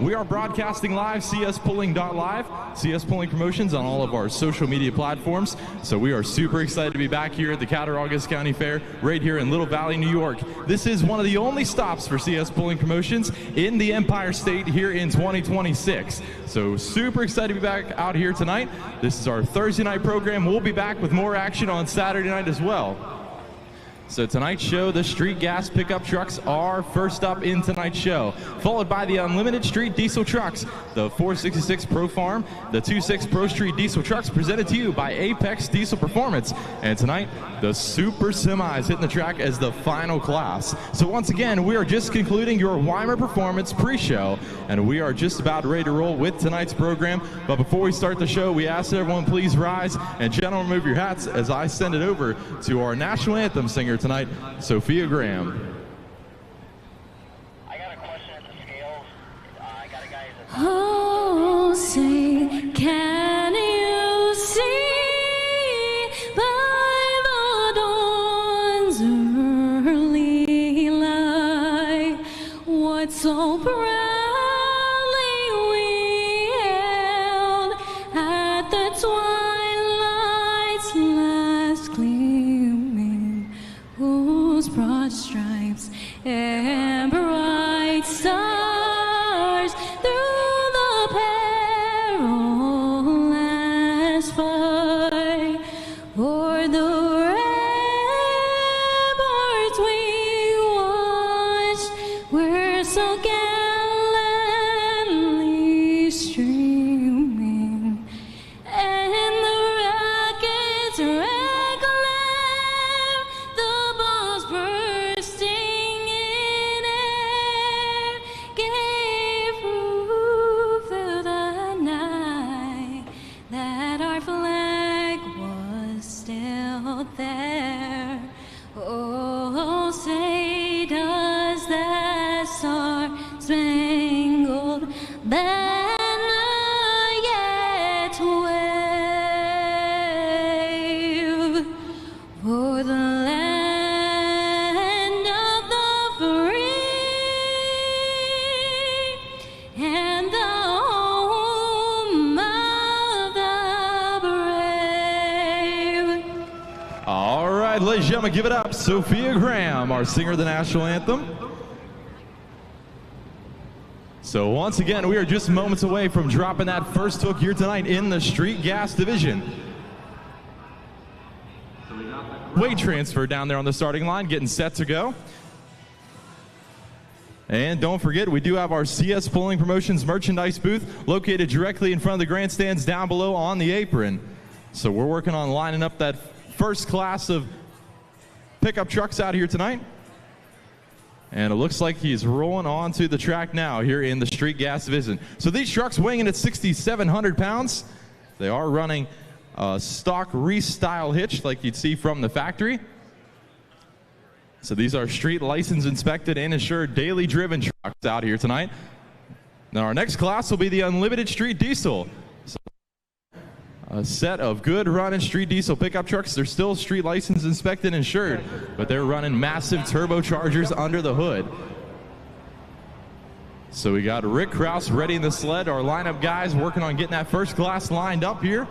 We are broadcasting live, CSPulling.live, CS Pulling Promotions on all of our social media platforms. So we are super excited to be back here at the Cattaraugus County Fair, right here in Little Valley, New York. This is one of the only stops for CS Pulling Promotions in the Empire State here in 2026. So super excited to be back out here tonight. This is our Thursday night program. We'll be back with more action on Saturday night as well. So tonight's show, the street gas pickup trucks are first up in tonight's show, followed by the unlimited street diesel trucks, the 466 Pro Farm, the 26 Pro Street diesel trucks presented to you by Apex Diesel Performance. And tonight, the Super Semis hitting the track as the final class. So once again, we are just concluding your Weimer Performance pre-show, and we are just about ready to roll with tonight's program. But before we start the show, we ask everyone please rise, and gentlemen, remove your hats as I send it over to our national anthem singer tonight, Sophia Graham. I got a question at the scales. I got a guy who's a... Oh, say, can you see by the dawn's early light what so proudly we hailed at the twilight's last gleaming, whose broad stripes and bright stars through the perilous fight o'er the ramparts we watched were so gallantly streaming, and the rockets reclaim the balls bursting in air, gave proof through the night that our flag was still there. Oh, say does that star-spangled banner yet wave for the land of the free and the home of the brave? All right, ladies and gentlemen, give it up. Sophia Graham, our singer of the national anthem. So once again, we are just moments away from dropping that first hook here tonight in the street gas division. Weight transfer down there on the starting line, getting set to go. And don't forget, we do have our CS Pulling Promotions merchandise booth located directly in front of the grandstands down below on the apron. So we're working on lining up that first class of pickup trucks out here tonight. And it looks like he's rolling onto the track now here in the street gas division. So these trucks weighing in at 6,700 pounds. They are running a stock restyle hitch like you'd see from the factory. So these are street license inspected and insured daily driven trucks out here tonight. Now our next class will be the unlimited street diesel. So a set of good running street diesel pickup trucks. They're still street license inspected and insured, but they're running massive turbochargers under the hood. So we got Rick Kraus ready in the sled, our lineup guys working on getting that first class lined up here.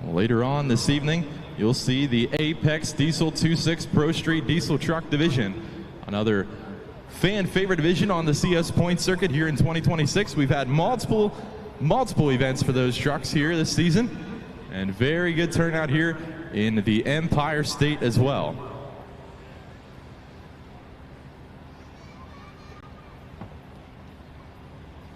Later on this evening, you'll see the Apex Diesel 26 Pro Street Diesel Truck Division, another fan favorite division on the CS Point circuit here in 2026. We've had multiple events for those trucks here this season, and very good turnout here in the Empire State as well.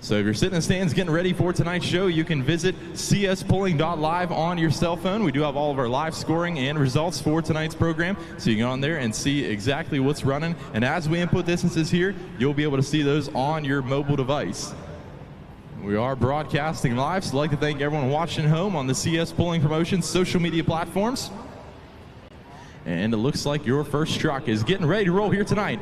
So if you're sitting in the stands getting ready for tonight's show, you can visit CSPulling.live on your cell phone. We do have all of our live scoring and results for tonight's program, so you can go on there and see exactly what's running. And as we input distances here, you'll be able to see those on your mobile device. We are broadcasting live, so I'd like to thank everyone watching at home on the CS Pulling Promotions social media platforms. And it looks like your first truck is getting ready to roll here tonight.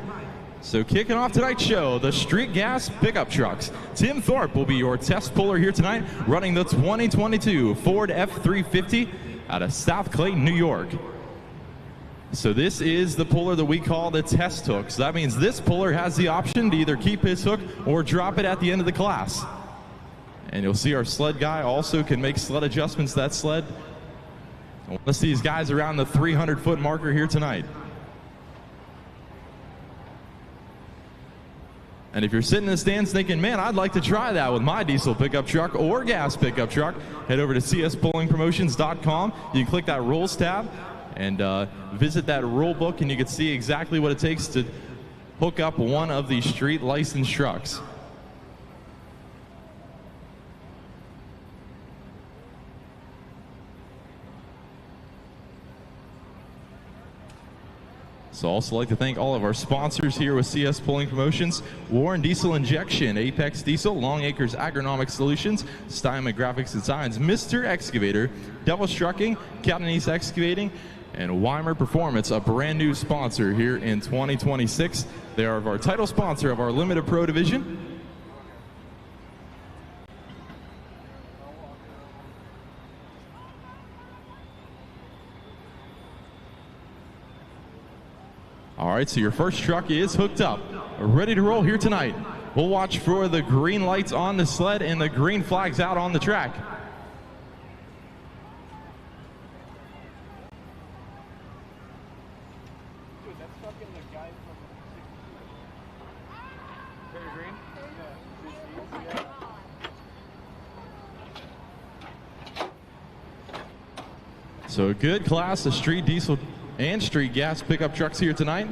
So kicking off tonight's show, the Street Gas Pickup Trucks. Tim Thorpe will be your test puller here tonight, running the 2022 Ford F-350 out of South Clayton, New York. So this is the puller that we call the test hook. So that means this puller has the option to either keep his hook or drop it at the end of the class. And you'll see our sled guy also can make sled adjustments to that sled. Let's see these guys around the 300-foot marker here tonight. And if you're sitting in the stands thinking, man, I'd like to try that with my diesel pickup truck or gas pickup truck, head over to cspullingpromotions.com. You can click that rules tab and visit that rule book, and you can see exactly what it takes to hook up one of these street licensed trucks. So also like to thank all of our sponsors here with CS Pulling Promotions: Warren Diesel Injection, Apex Diesel, Long Acres Agronomic Solutions, Steinman Graphics and Signs, Mr. Excavator, Devil's Trucking, Captain East Excavating, and Weimer Performance, a brand new sponsor here in 2026. They are our title sponsor of our Limited Pro division. All right, so your first truck is hooked up, ready to roll here tonight. We'll watch for the green lights on the sled and the green flags out on the track. So a good class of street diesel and street gas pickup trucks here tonight.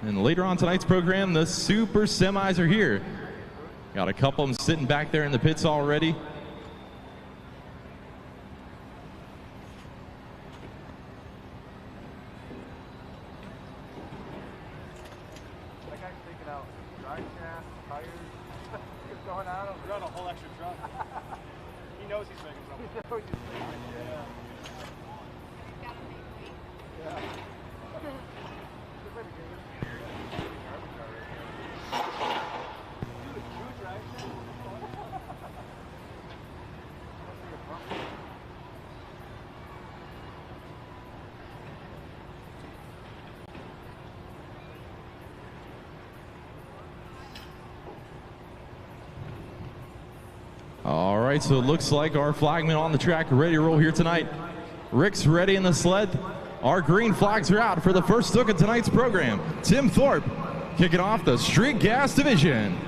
And later on tonight's program, the super semis are here. Got a couple of them sitting back there in the pits already. That guy's taking out drive shaft, tires. He's going out of run a whole extra truck. He knows he's making something. He knows he's making it. Yeah. All right, so it looks like our flagmen on the track are ready to roll here tonight. Rick's ready in the sled. Our green flags are out for the first look at tonight's program. Tim Thorpe kicking off the Street Gas Division.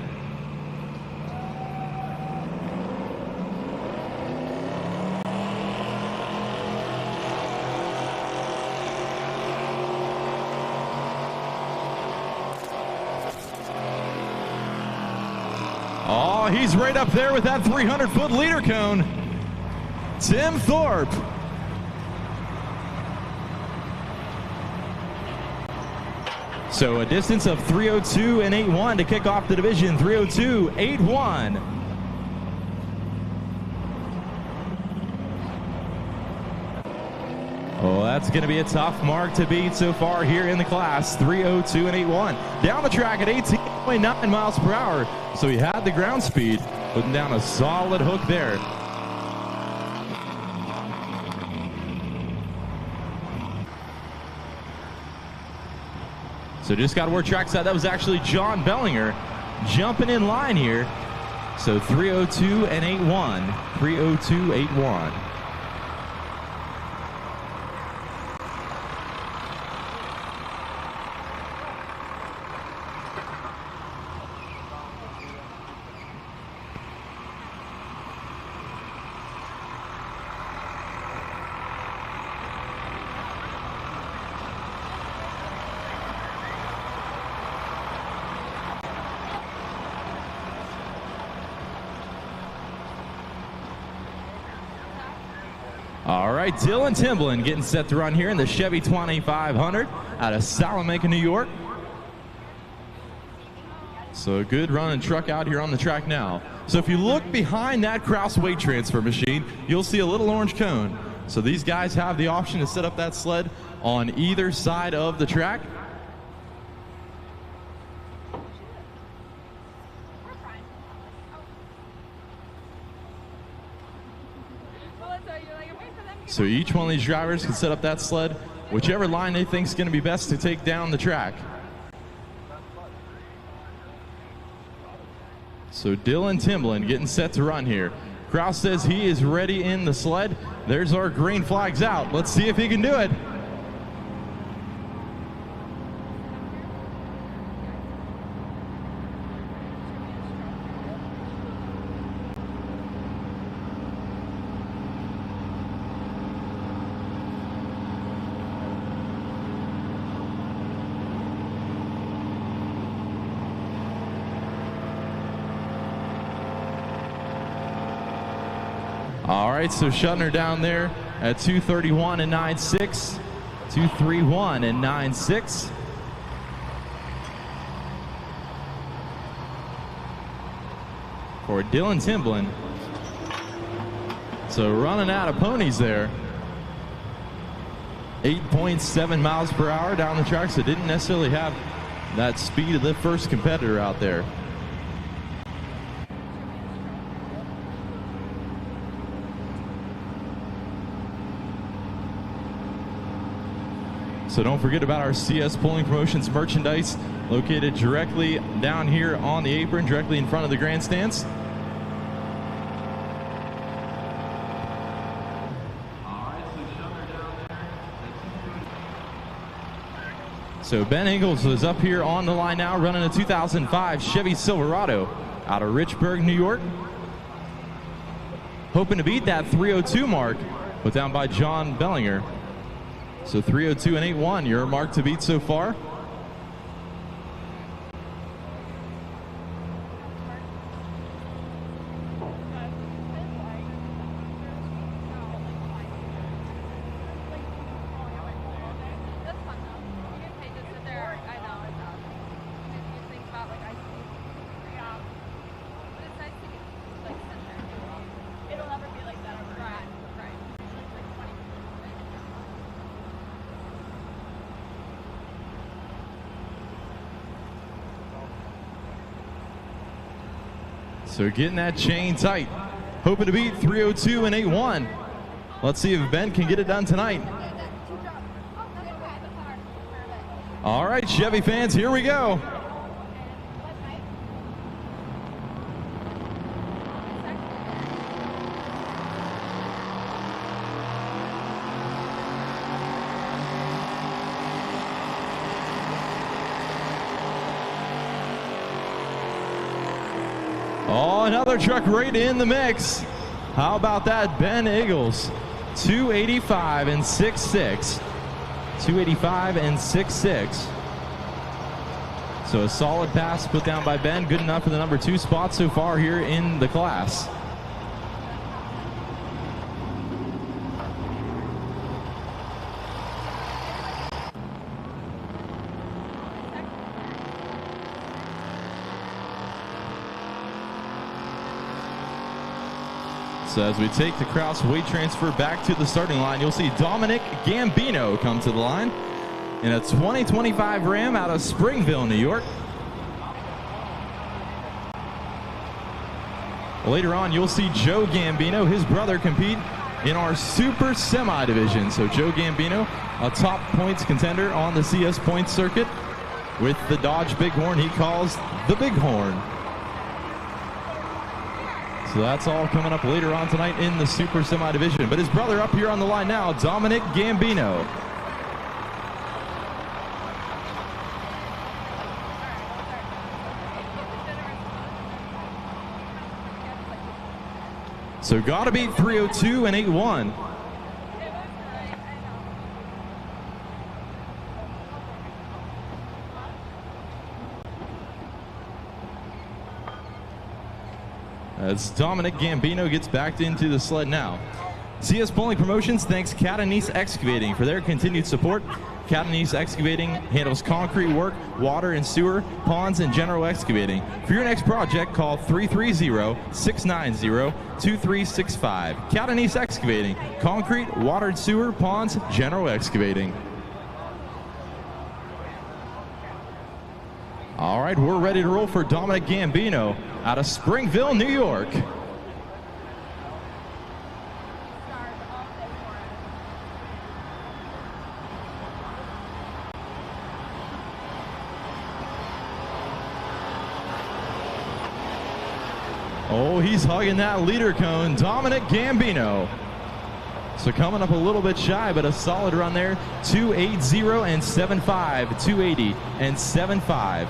Oh, he's right up there with that 300-foot leader cone. Tim Thorpe. So a distance of 3:02 and 8:1 to kick off the division. 3:02, 8:1. Oh, that's going to be a tough mark to beat so far here in the class. 3:02 and 8:1. Down the track at 18.9 miles per hour. So he had the ground speed, putting down a solid hook there. So just got to work trackside. That was actually John Bellinger jumping in line here. So 3:02 and 8:1. 3:02, 8:1. All right, Dylan Timblin getting set to run here in the Chevy 2500 out of Salamanca, New York. So a good running truck out here on the track now. So if you look behind that Kraus weight transfer machine, you'll see a little orange cone. So these guys have the option to set up that sled on either side of the track. So each one of these drivers can set up that sled, whichever line they think is going to be best to take down the track. So Dylan Timblin getting set to run here. Kraus says he is ready in the sled. There's our green flags out. Let's see if he can do it. All right, so shutting her down there at 2:31 and 9.6, 2:31 and 9.6. For Dylan Timblin. So running out of ponies there. 8.7 miles per hour down the track, so didn't necessarily have that speed of the first competitor out there. So don't forget about our CS Pulling Promotions merchandise located directly down here on the apron, directly in front of the grandstands. So Ben Ingalls is up here on the line now, running a 2005 Chevy Silverado out of Richburg, New York. Hoping to beat that 3:02 mark, put down by John Bellinger. So 3:02 and 8.1, your mark to beat so far. So getting that chain tight, hoping to beat 3:02 and 8.1. Let's see if Ben can get it done tonight. All right, Chevy fans, here we go. Oh, another truck right in the mix. How about that, Ben Ingalls? 285 and 6.6. 285 and 6.6. So a solid pass put down by Ben. Good enough for the number 2 spot so far here in the class. So as we take the Kraus weight transfer back to the starting line, you'll see Dominic Gambino come to the line in a 2025 Ram out of Springville, New York. Later on, you'll see Joe Gambino, his brother, compete in our Super Semi division. So Joe Gambino, a top points contender on the CS points circuit with the Dodge Bighorn he calls the Bighorn. So that's all coming up later on tonight in the Super Semi division. But his brother up here on the line now, Dominic Gambino. So gotta beat 3:02 and 8.1. As Dominic Gambino gets backed into the sled now. CS Pulling Promotions thanks Cattaraugus Excavating for their continued support. Cattaraugus Excavating handles concrete work, water and sewer, ponds, and general excavating. For your next project, call 330-690-2365. Cattaraugus Excavating, concrete, water and sewer, ponds, general excavating. All right, we're ready to roll for Dominic Gambino out of Springville, New York. Oh, he's hugging that leader cone, Dominic Gambino. So coming up a little bit shy, but a solid run there. 280 and 75, 280 and 75.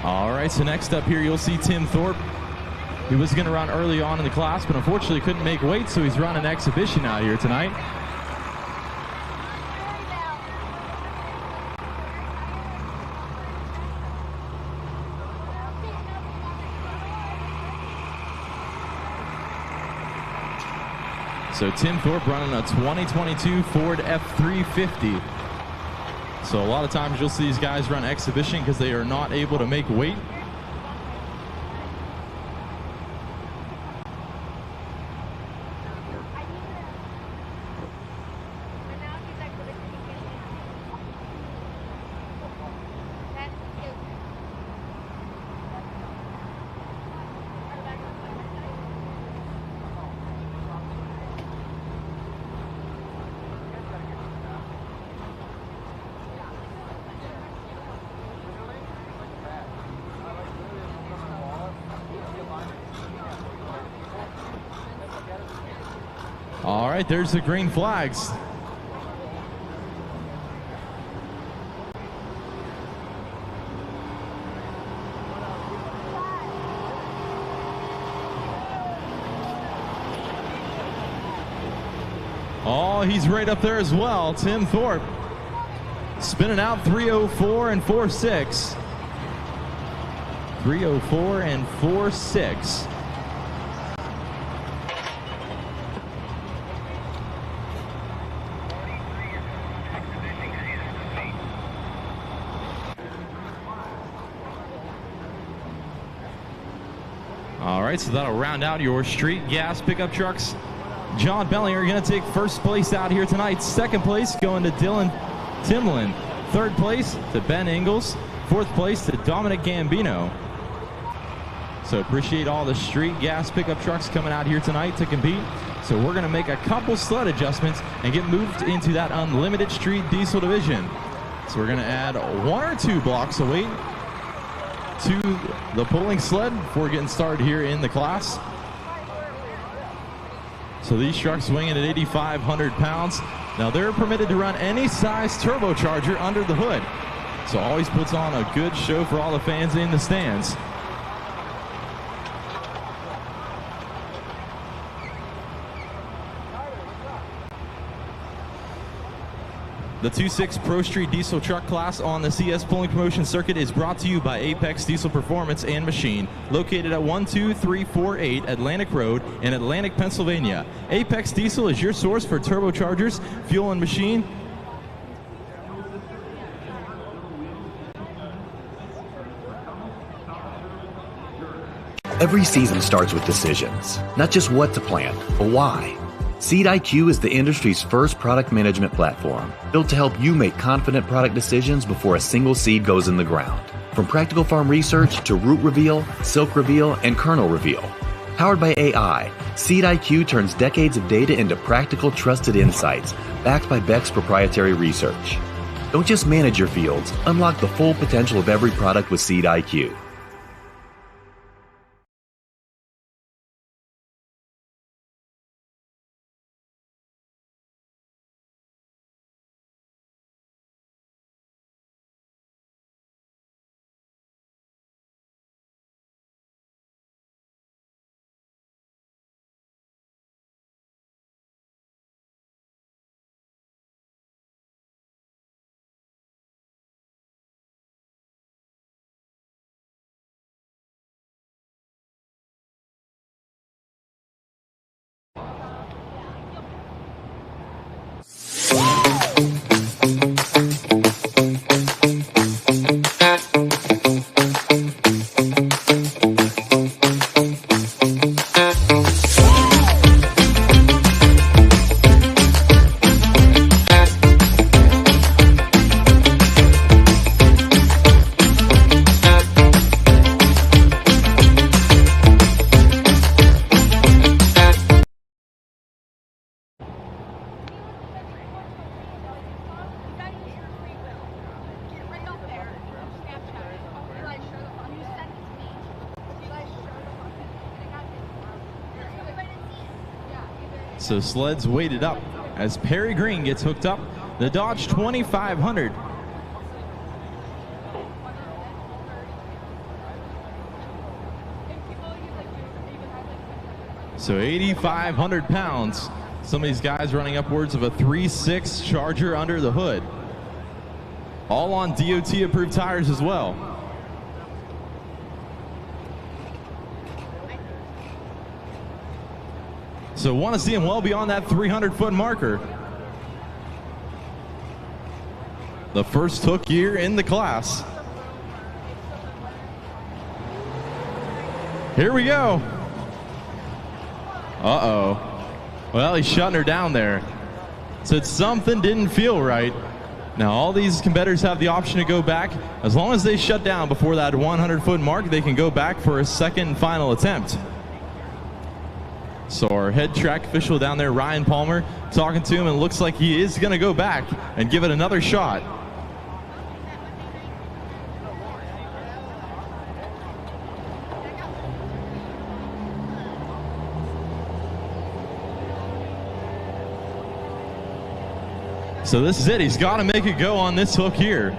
All right, so next up here, you'll see Tim Thorpe. He was going to run early on in the class, but unfortunately couldn't make weight, so he's running exhibition out here tonight. So Tim Thorpe running a 2022 Ford F350. So a lot of times you'll see these guys run exhibition because they are not able to make weight. All right, there's the green flags. Oh, he's right up there as well. Tim Thorpe spinning out 304 and 46. 304 and 46. All right, so that'll round out your street gas pickup trucks. John Bellinger going to take first place out here tonight. Second place going to Dylan Timlin. Third place to Ben Ingalls. Fourth place to Dominic Gambino. So appreciate all the street gas pickup trucks coming out here tonight to compete. So we're going to make a couple sled adjustments and get moved into that unlimited street diesel division. So we're going to add 1 or 2 blocks of weight to the pulling sled before getting started here in the class. So these trucks weighing at 8,500 pounds. Now they're permitted to run any size turbocharger under the hood. So always puts on a good show for all the fans in the stands. The 2.6 Pro Street Diesel Truck class on the CS Pulling Promotion Circuit is brought to you by Apex Diesel Performance and Machine, located at 12348 Atlantic Road in Atlantic, Pennsylvania. Apex Diesel is your source for turbochargers, fuel, and machine. Every season starts with decisions, not just what to plant, but why. Seed IQ is the industry's first product management platform, built to help you make confident product decisions before a single seed goes in the ground. From practical farm research to root reveal, silk reveal, and kernel reveal. Powered by AI, Seed IQ turns decades of data into practical, trusted insights, backed by Beck's proprietary research. Don't just manage your fields, unlock the full potential of every product with Seed IQ. So sleds weighted up as Perry Green gets hooked up. The Dodge 2500. So 8,500 pounds. Some of these guys running upwards of a 3.6 Charger under the hood. All on DOT approved tires as well. So want to see him well beyond that 300-foot marker. The first hook year in the class. Here we go. Uh-oh. Well, he's shutting her down there. Said something didn't feel right. Now, all these competitors have the option to go back. As long as they shut down before that 100-foot mark, they can go back for a second and final attempt. So our head track official down there, Ryan Palmer, talking to him, and it looks like he is going to go back and give it another shot. So this is it. He's got to make it go on this hook here.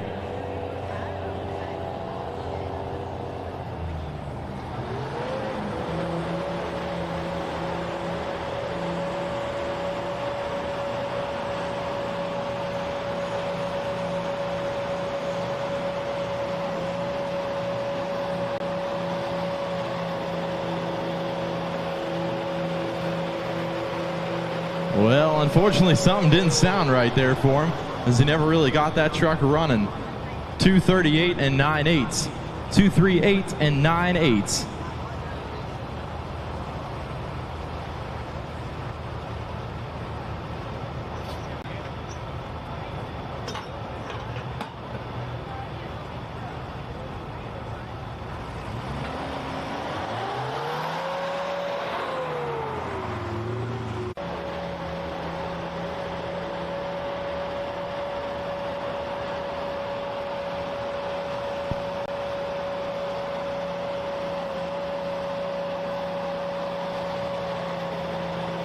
Well, unfortunately, something didn't sound right there for him, as he never really got that truck running. 238 and 9/8. 238 and 9/8.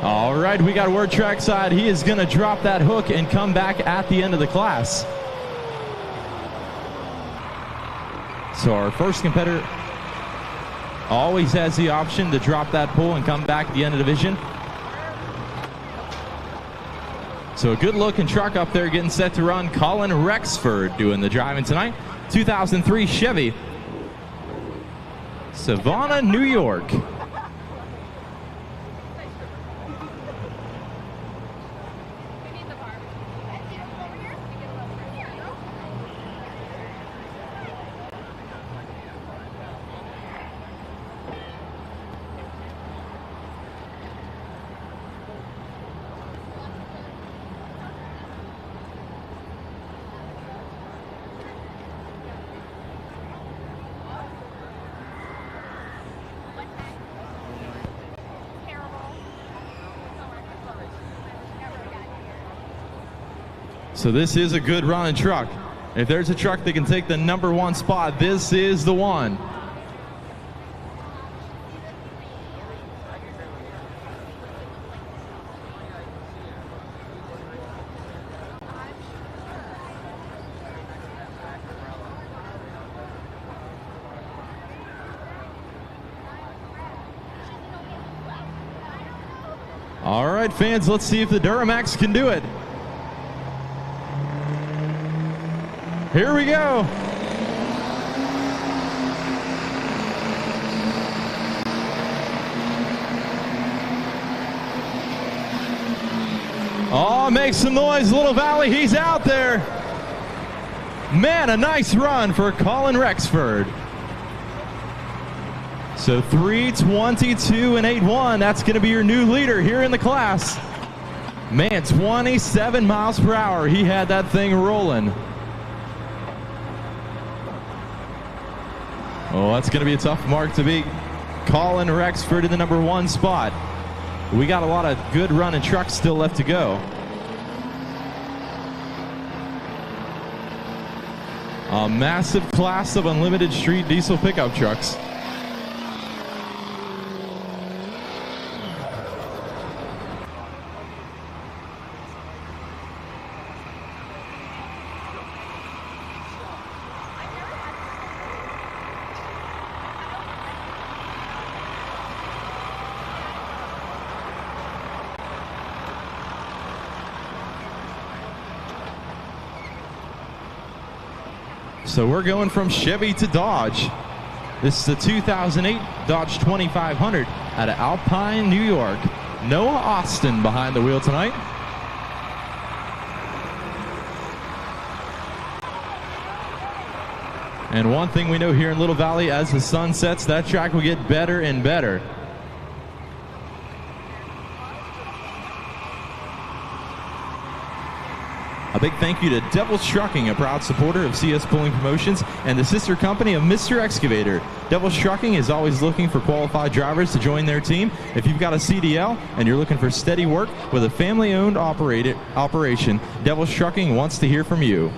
All right, we got word trackside. He is going to drop that hook and come back at the end of the class. So our first competitor always has the option to drop that pull and come back at the end of the division. So a good looking truck up there getting set to run. Colin Rexford doing the driving tonight. 2003 Chevy. Savannah, New York. So this is a good running truck. If there's a truck that can take the #1 spot, this is the one. All right, fans, let's see if the Duramax can do it. Here we go. Oh, make some noise, Little Valley. He's out there. Man, a nice run for Colin Rexford. So 3:22 and 8.1. That's going to be your new leader here in the class. Man, 27 miles per hour. He had that thing rolling. Oh, that's going to be a tough mark to beat. Colin Rexford in the #1 spot. We got a lot of good running trucks still left to go. A massive class of unlimited street diesel pickup trucks. So we're going from Chevy to Dodge. This is the 2008 Dodge 2500 out of Alpine, New York. Noah Austin behind the wheel tonight. And one thing we know here in Little Valley, as the sun sets, that track will get better and better. A big thank you to Devil's Trucking, a proud supporter of CS Pulling Promotions and the sister company of Mr. Excavator. Devil's Trucking is always looking for qualified drivers to join their team. If you've got a CDL and you're looking for steady work with a family-owned operation, Devil's Trucking wants to hear from you.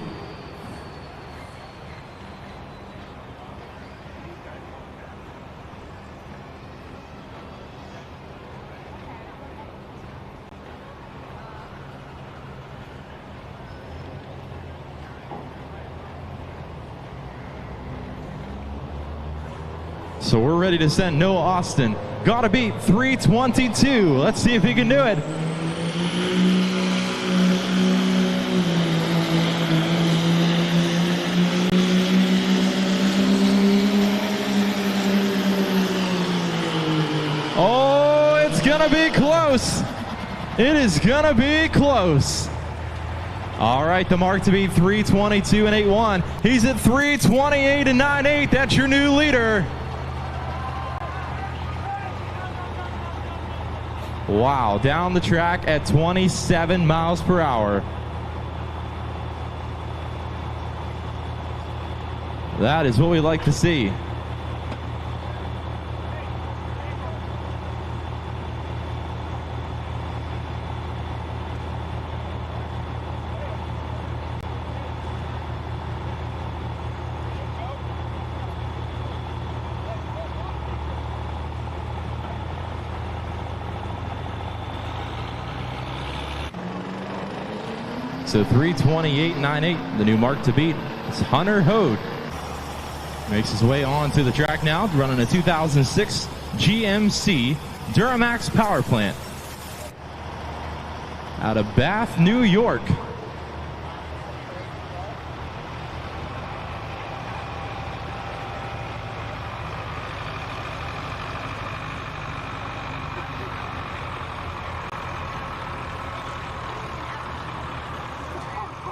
So we're ready to send Noah Austin. Gotta beat 322. Let's see if he can do it. Oh, it's gonna be close. It is gonna be close. All right, the mark to beat 322 and 8.1. He's at 328 and 9.8. That's your new leader. Wow, down the track at 27 miles per hour. That is what we like to see. So 328.98, the new mark to beat. It's Hunter Hode. Makes his way onto the track now, running a 2006 GMC Duramax power plant out of Bath, New York.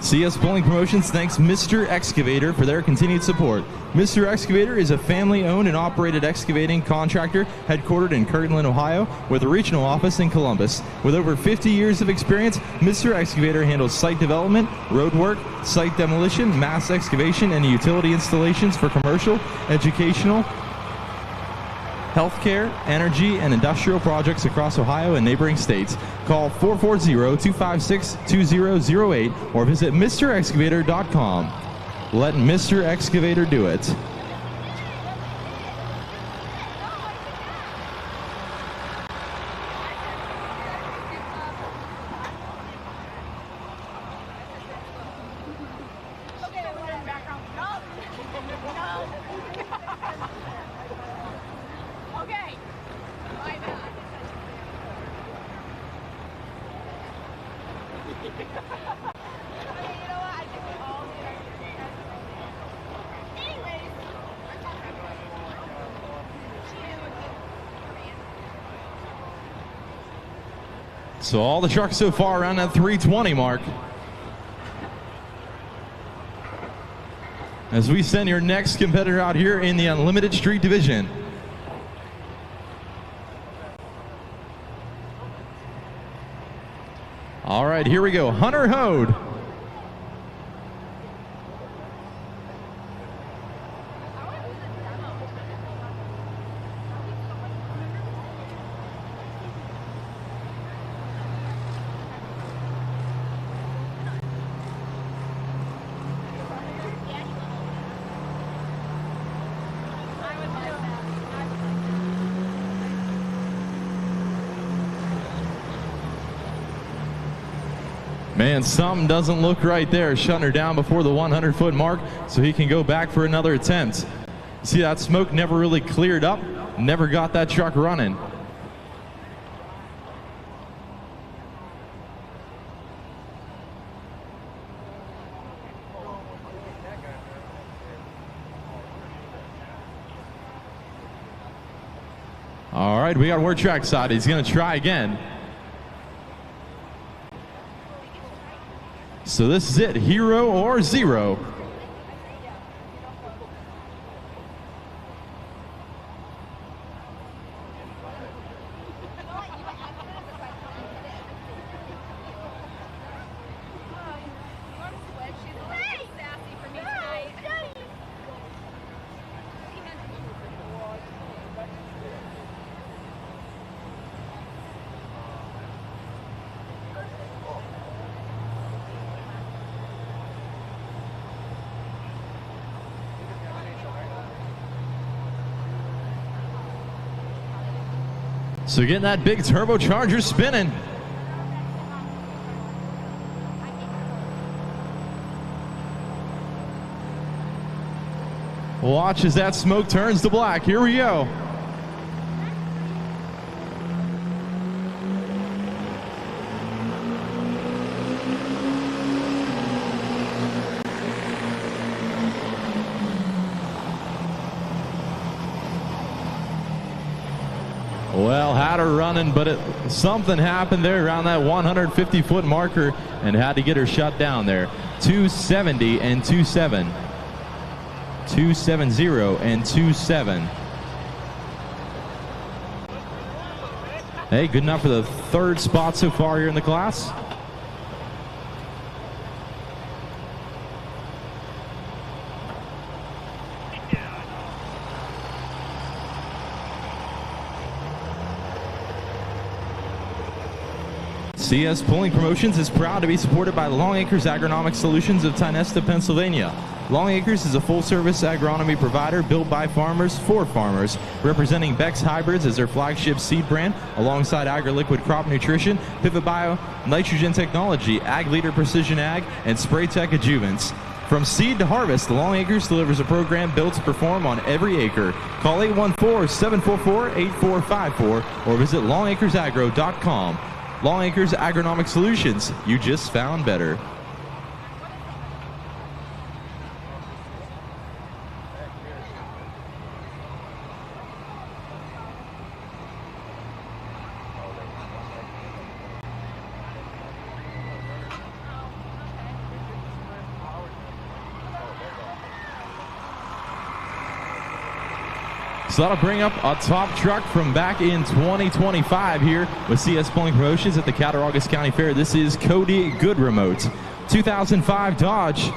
CS Pulling Promotions thanks Mr. Excavator for their continued support. Mr. Excavator is a family-owned and operated excavating contractor headquartered in Kirtland, Ohio, with a regional office in Columbus. With over 50 years of experience, Mr. Excavator handles site development, road work, site demolition, mass excavation, and utility installations for commercial, educational, healthcare, energy, and industrial projects across Ohio and neighboring states. Call 440-256-2008 or visit MrExcavator.com. Let Mr. Excavator do it. So all the trucks so far around that 320 mark. As we send your next competitor out here in the Unlimited Street Division. All right, here we go. Hunter Hode. Man, something doesn't look right there. Shutting her down before the 100-foot mark so he can go back for another attempt. See, that smoke never really cleared up, never got that truck running. All right, we got word track side. He's going to try again. So this is it, hero or zero. So getting that big turbocharger spinning. Watch as that smoke turns to black. Here we go. Well, had her running, but something happened there around that 150-foot marker and had to get her shut down there. 270 and 27. 270 and 27. Hey, good enough for the third spot so far here in the class. CS Pulling Promotions is proud to be supported by Long Acres Agronomic Solutions of Tynesta, Pennsylvania. Long Acres is a full-service agronomy provider built by farmers for farmers, representing Beck's Hybrids as their flagship seed brand, alongside AgriLiquid Crop Nutrition, Pivot Bio, Nitrogen Technology, Ag Leader Precision Ag, and Spray Tech Adjuvants. From seed to harvest, Long Acres delivers a program built to perform on every acre. Call 814-744-8454 or visit longacresagro.com. Long Acres Agronomic Solutions, you just found better. So that'll bring up a top truck from back in 2025 here with CS Pulling Promotions at the Cattaraugus County Fair. This is Cody Goodremote, 2005 Dodge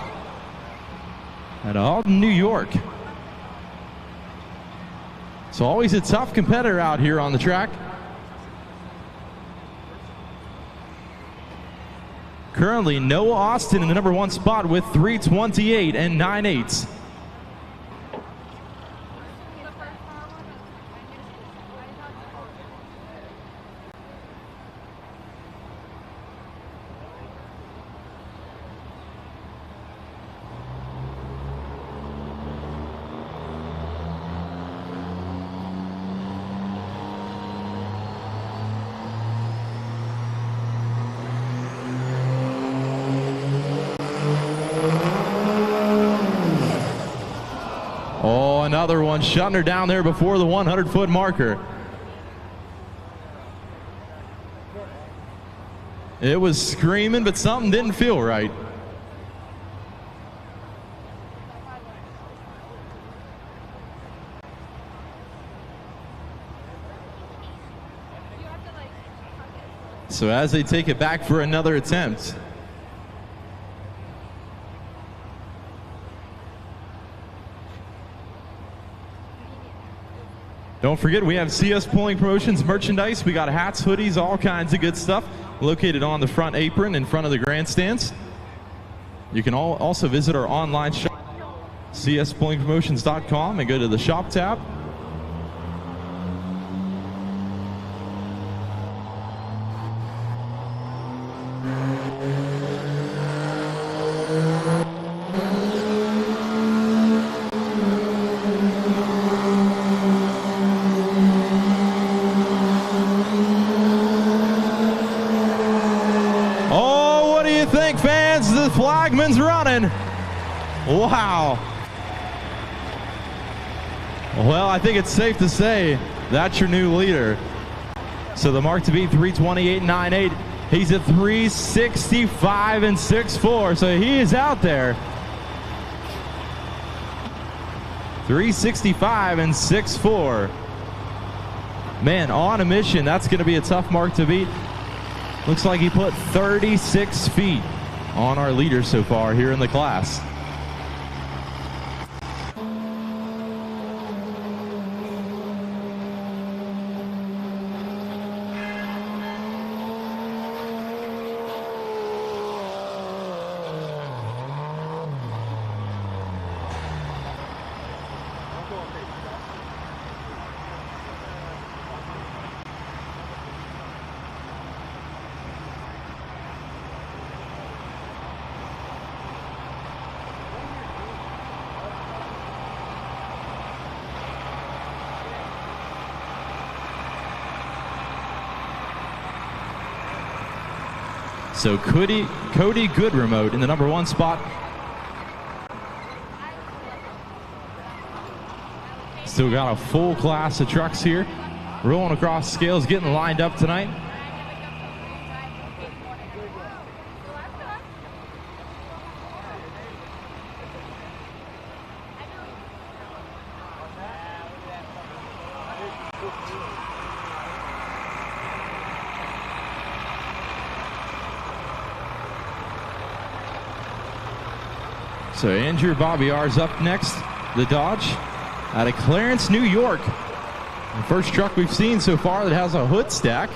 at Alton, New York. So always a tough competitor out here on the track. Currently, Noah Austin in the number 1 spot with 3:28 and 9/8. Oh, another one shutting her down there before the 100-foot marker. It was screaming, but something didn't feel right. So as they take it back for another attempt. Don't forget, we have CS Pulling Promotions merchandise. We got hats, hoodies, all kinds of good stuff located on the front apron in front of the grandstands. You can also visit our online shop, cspullingpromotions.com, and go to the shop tab. Flagman's running. Wow. Well, I think it's safe to say That's your new leader. So the mark to beat 328.98. He's at 365 and 6'4". So he is out there. 365 and 6'4". Man, on a mission. That's going to be a tough mark to beat. Looks like he put 36 feet on our leader so far here in the class. So Cody Goodremote in the number 1 spot. Still got a full class of trucks here. Rolling across the scales, getting lined up tonight. So Andrew Bobbiar's up next, the Dodge, out of Clarence, New York. The first truck we've seen so far that has a hood stack.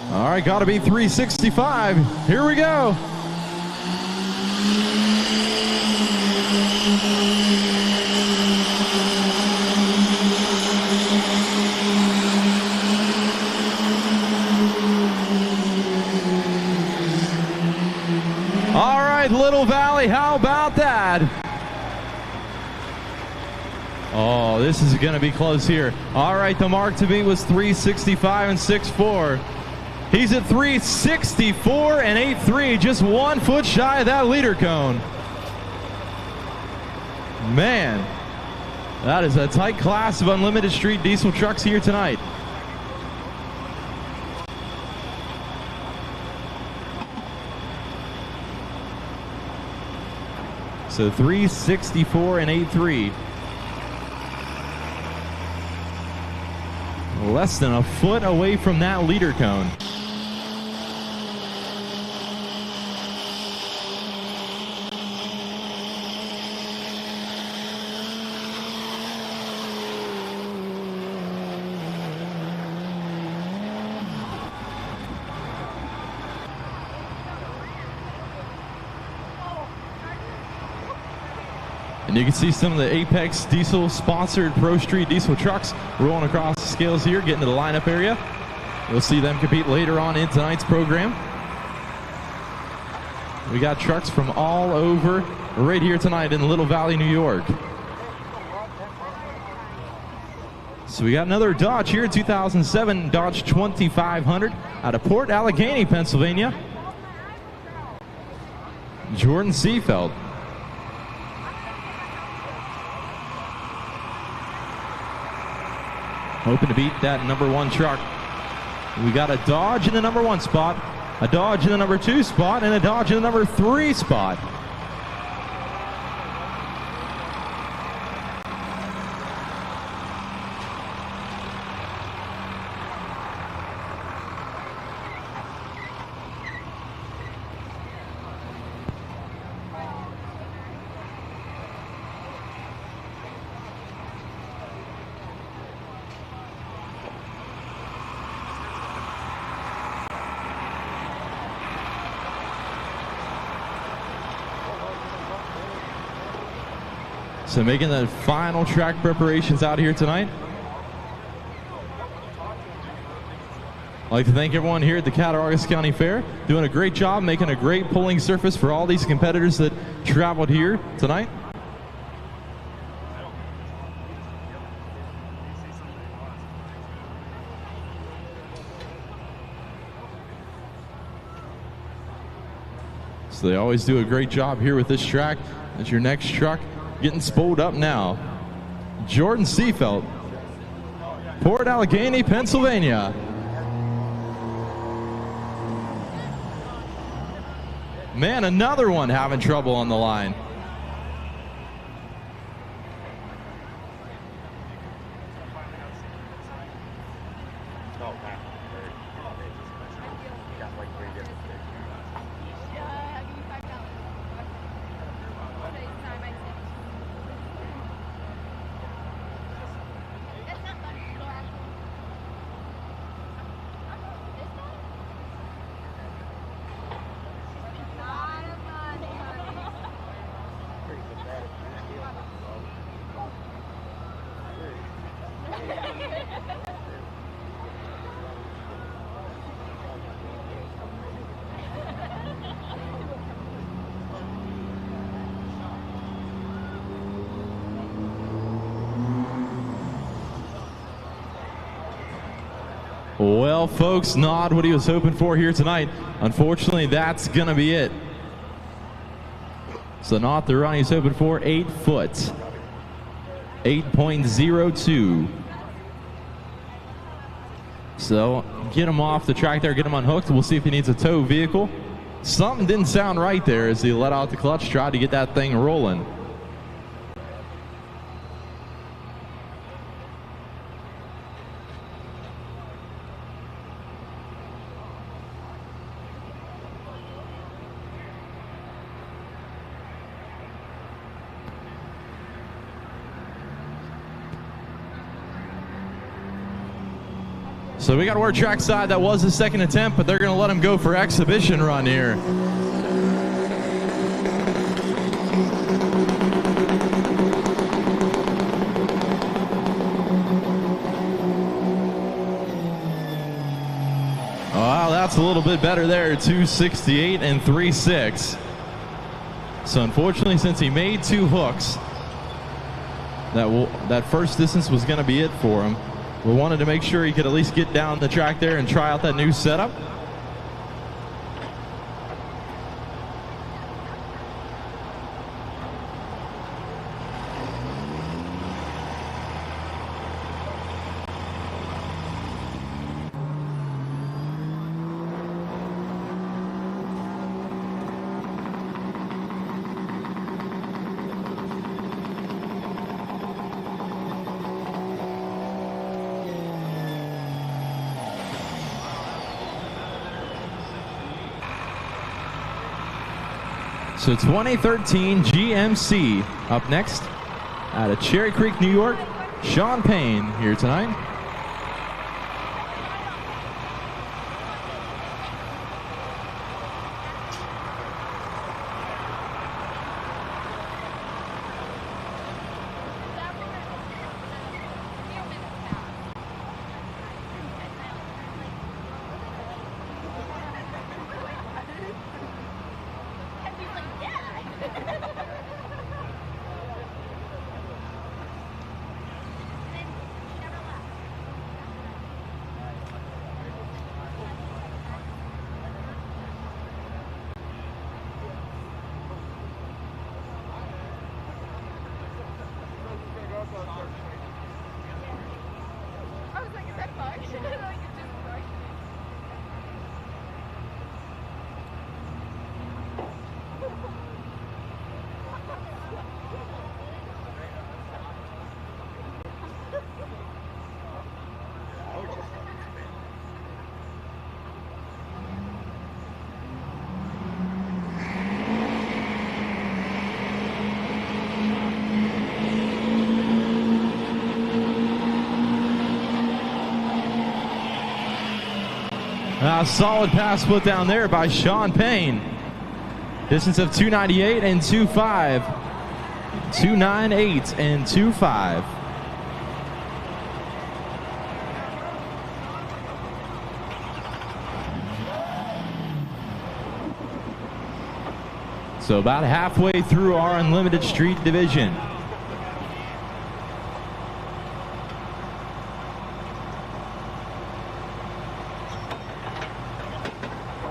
All right, got to be 365. Here we go. All right, Little Valley, how about that? Oh, this is going to be close here. All right, the mark to beat was 365 and 6'4". He's at 364 and 8'3", just 1 foot shy of that leader cone. Man, that is a tight class of unlimited street diesel trucks here tonight. So 364 and 8'3". Less than a foot away from that leader cone. And you can see some of the Apex Diesel sponsored Pro Street Diesel trucks rolling across the scales here, getting to the lineup area. You'll see them compete later on in tonight's program. We got trucks from all over right here tonight in Little Valley, New York. So we got another Dodge here, 2007 Dodge 2500 out of Port Allegheny, Pennsylvania. Jordan Seafeld. Hoping to beat that number 1 truck. We got a Dodge in the number 1 spot, a Dodge in the number 2 spot, and a Dodge in the number 3 spot. So making the final track preparations out here tonight. I'd like to thank everyone here at the Cattaraugus County Fair, doing a great job, making a great pulling surface for all these competitors that traveled here tonight. So they always do a great job here with this track. That's your next truck getting spooled up now. Jordan Seafelt, Port Allegheny, Pennsylvania. Man, another one having trouble on the line. Well, folks, not what he was hoping for here tonight. Unfortunately, that's going to be it. So not the run he's hoping for, 8 foot. 8.02. So get him off the track there, get him unhooked. We'll see if he needs a tow vehicle. Something didn't sound right there as he let out the clutch, tried to get that thing rolling. So we got to work trackside. That was his second attempt, but they're going to let him go for exhibition run here. Wow, that's a little bit better there. 268 and 3.6. So unfortunately, since he made 2 hooks, that first distance was going to be it for him. We wanted to make sure he could at least get down the track there and try out that new setup. So 2013 GMC up next out of Cherry Creek, New York. Sean Payne here tonight. Solid pass put down there by Sean Payne. Distance of 298 and 2.5. 2.98 and 2.5. So about halfway through our Unlimited Street division.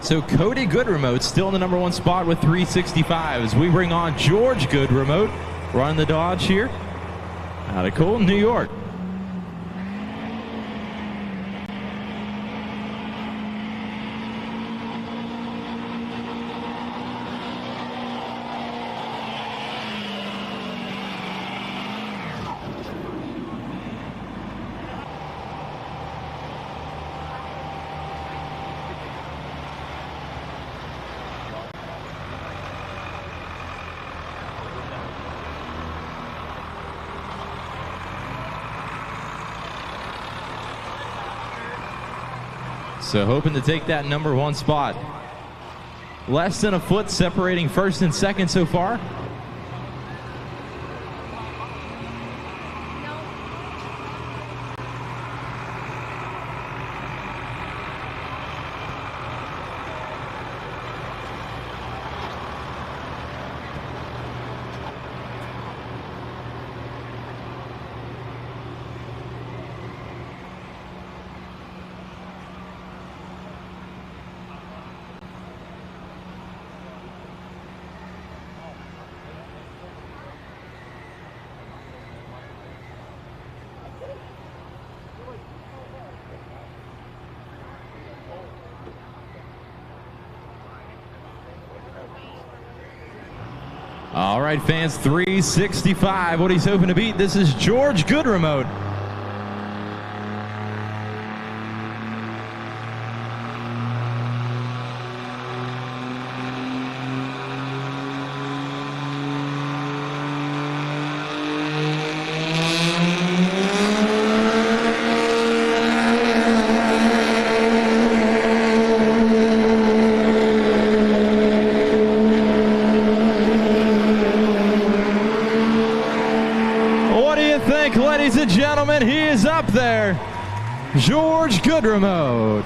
So Cody Goodremote still in the number 1 spot with 365 as we bring on George Goodremote running the Dodge here out of Colton, New York. So hoping to take that number 1 spot. Less than a foot separating first and second so far. All right, fans, 365, what he's hoping to beat. This is George Goodremote. Ladies and gentlemen, he is up there, George Goodremote.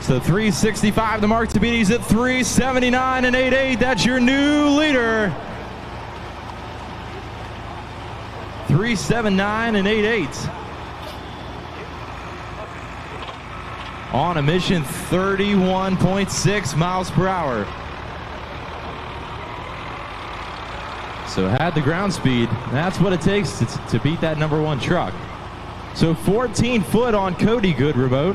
So 365, the mark to beat. He's at 379 and 88. That's your new leader. 379 and 88. On a mission, 31.6 miles per hour. So had the ground speed. That's what it takes to beat that number 1 truck. So 14 foot on Cody Goodremote.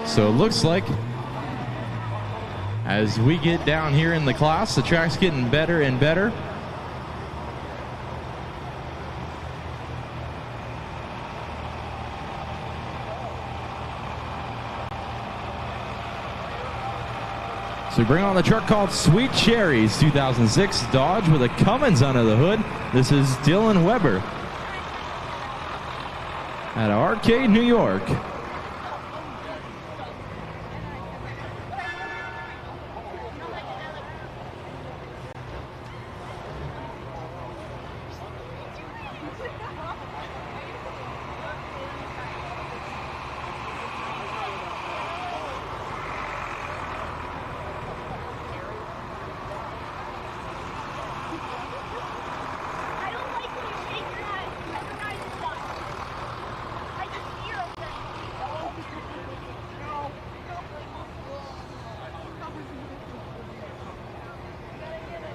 So it looks like as we get down here in the class, the track's getting better and better. So we bring on the truck called Sweet Cherries, 2006 Dodge with a Cummins under the hood. This is Dylan Weber at Arcade, New York.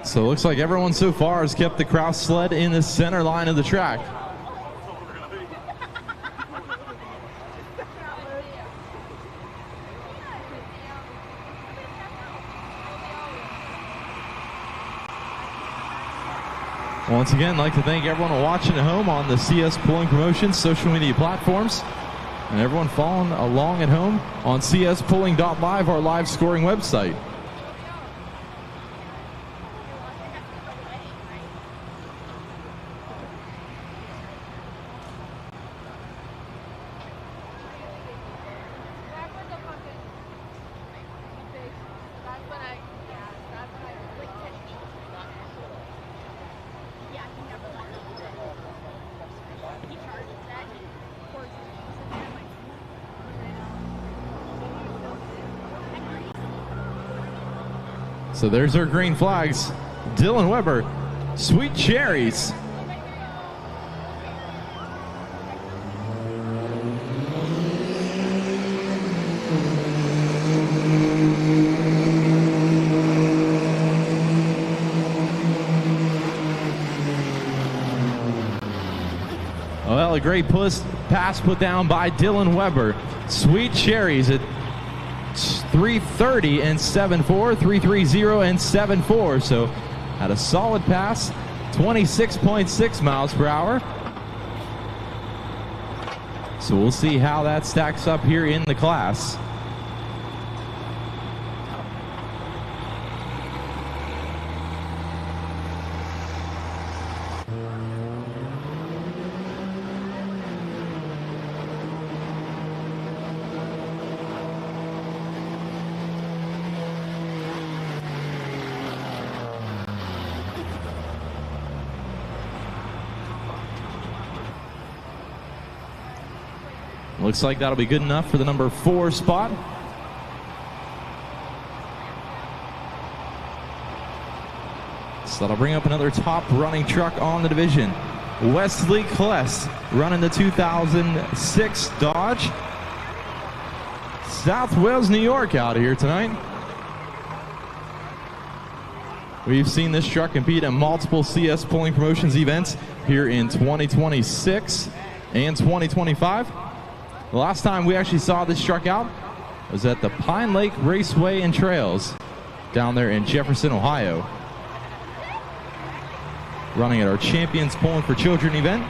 So it looks like everyone so far has kept the Kraus sled in the center line of the track. Once again, I'd like to thank everyone watching at home on the CS Pulling Promotions social media platforms. And everyone following along at home on cspulling.live, our live scoring website. So there's our green flags. Dylan Weber, Sweet Cherries. Well, a great pass put down by Dylan Weber. Sweet Cherries at 330 and 7.4, 330 and 7.4. So had a solid pass, 26.6 miles per hour. So we'll see how that stacks up here in the class. Looks like that'll be good enough for the number 4 spot. So that'll bring up another top running truck on the division. Wesley Kless running the 2006 Dodge. South Wales, New York out here tonight. We've seen this truck compete at multiple CS Pulling Promotions events here in 2026 and 2025. The last time we actually saw this truck out was at the Pine Lake Raceway and Trails down there in Jefferson, Ohio. Running at our Champions Pulling for Children event.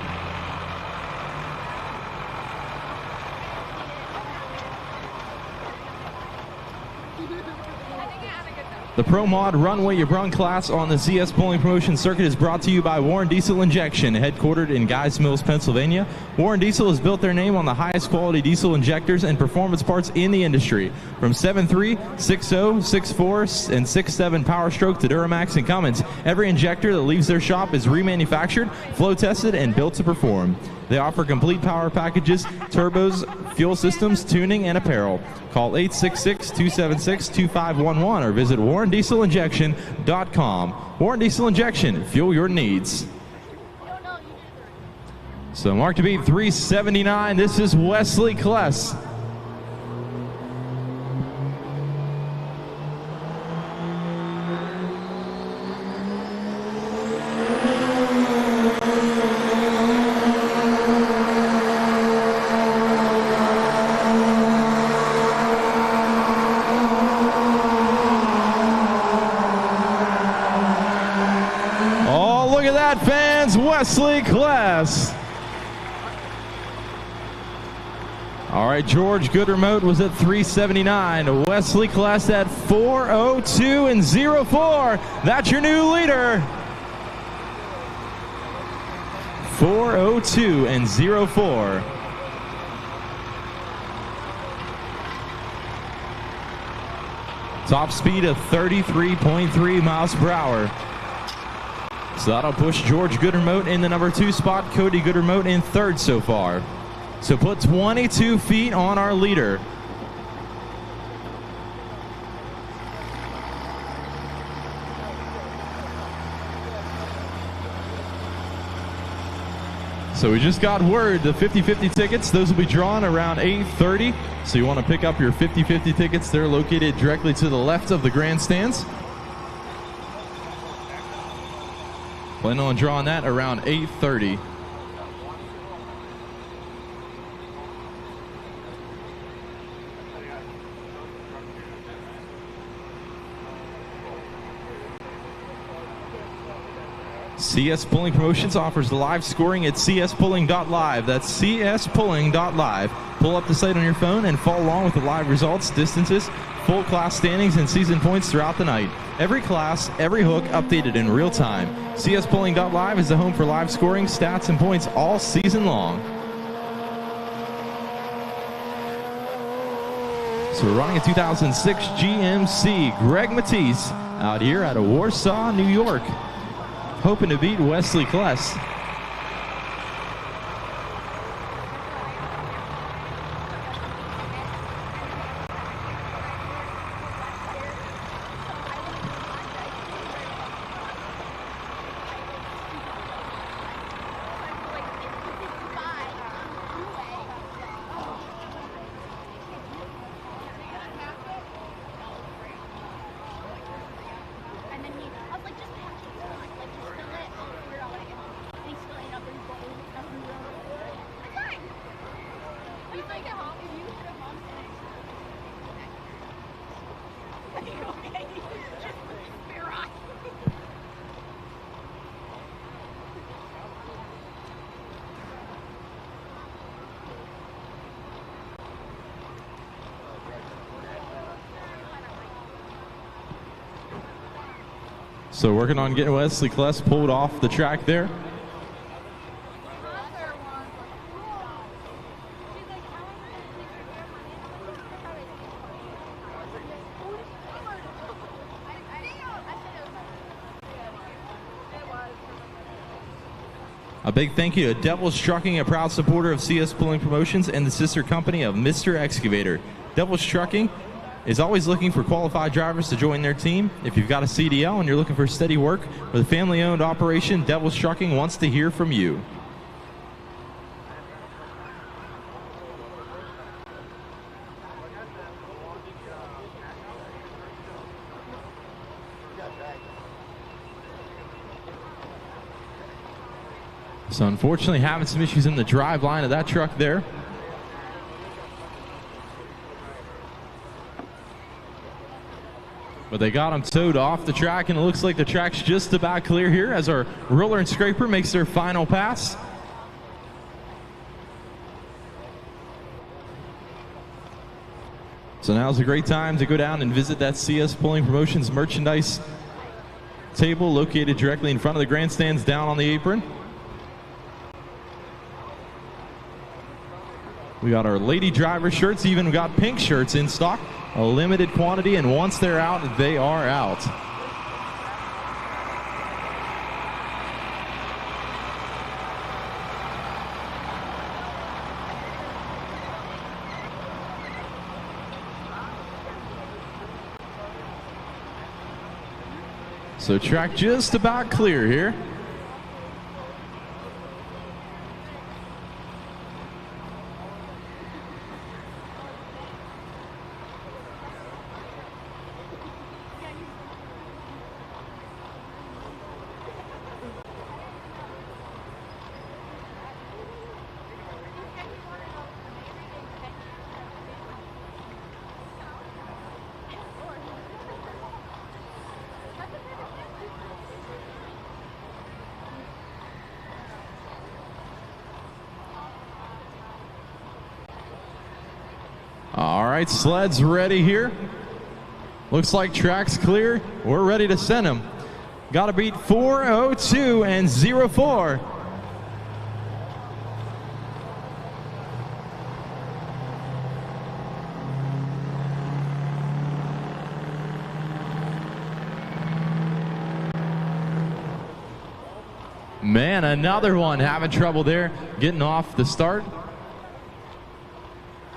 The Pro Mod Run What You Brung class on the CS Pulling Promotion Circuit is brought to you by Warren Diesel Injection, headquartered in Guys Mills, Pennsylvania. Warren Diesel has built their name on the highest quality diesel injectors and performance parts in the industry. From 7.3, 6.0, 6.4, and 6.7 Power Stroke to Duramax and Cummins, every injector that leaves their shop is remanufactured, flow tested, and built to perform. They offer complete power packages, turbos, fuel systems, tuning, and apparel. Call 866-276-2511 or visit WarrenDieselInjection.com. Warren Diesel Injection, fuel your needs. So mark to beat 379. This is Wesley Kless. Wesley Kless. All right, George Goodermote was at 379. Wesley Kless at 402 and 04. That's your new leader. 402 and 04. Top speed of 33.3 miles per hour. So that'll push George Goodermote in the number 2 spot, Cody Goodermote in 3rd so far. So put 22 feet on our leader. So we just got word, the 50-50 tickets, those will be drawn around 8:30. So you want to pick up your 50-50 tickets. They're located directly to the left of the grandstands. Plan on drawing that around 8:30. CS Pulling Promotions offers live scoring at cspulling.live. That's cspulling.live. Pull up the site on your phone and follow along with the live results, distances, full class standings, and season points throughout the night. Every class, every hook updated in real time. cspulling.live is the home for live scoring, stats, and points all season long. So we're running a 2006 GMC. Greg Matisse out here out of Warsaw, New York, hoping to beat Wesley Kless. So working on getting Wesley Kless pulled off the track there. A big thank you to Devil's Trucking, a proud supporter of CS Pulling Promotions and the sister company of Mr. Excavator. Devil's Trucking is always looking for qualified drivers to join their team. If you've got a CDL and you're looking for steady work with a family-owned operation, Devil's Trucking wants to hear from you. So unfortunately having some issues in the drive line of that truck there. But they got him towed off the track, and it looks like the track's just about clear here as our roller and scraper makes their final pass. So now's a great time to go down and visit that CS Pulling Promotions merchandise table located directly in front of the grandstands down on the apron. We got our lady driver shirts, even got pink shirts in stock. A limited quantity, and once they're out, they are out. So track just about clear here. All right, sleds ready here. Looks like track's clear. We're ready to send them. Got to beat 4:02 and 04. Man, another one having trouble there getting off the start.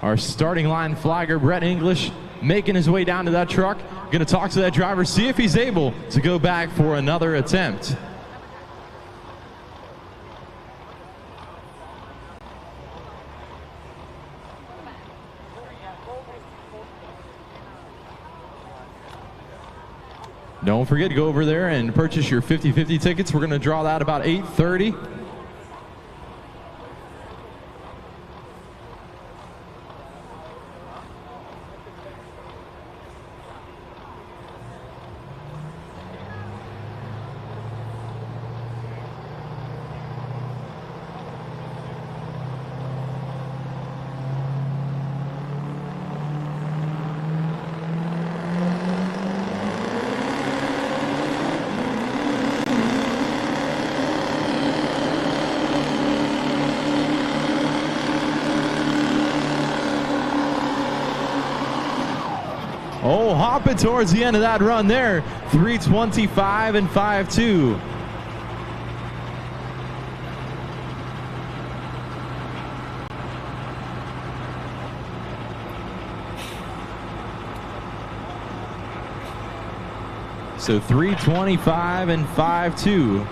Our starting line flagger, Brett English, making his way down to that truck. Going to talk to that driver, see if he's able to go back for another attempt. Don't forget to go over there and purchase your 50/50 tickets. We're going to draw that about 8:30. Oh, hopping towards the end of that run there. 3:25 and 5.2. So 3:25 and 5.2.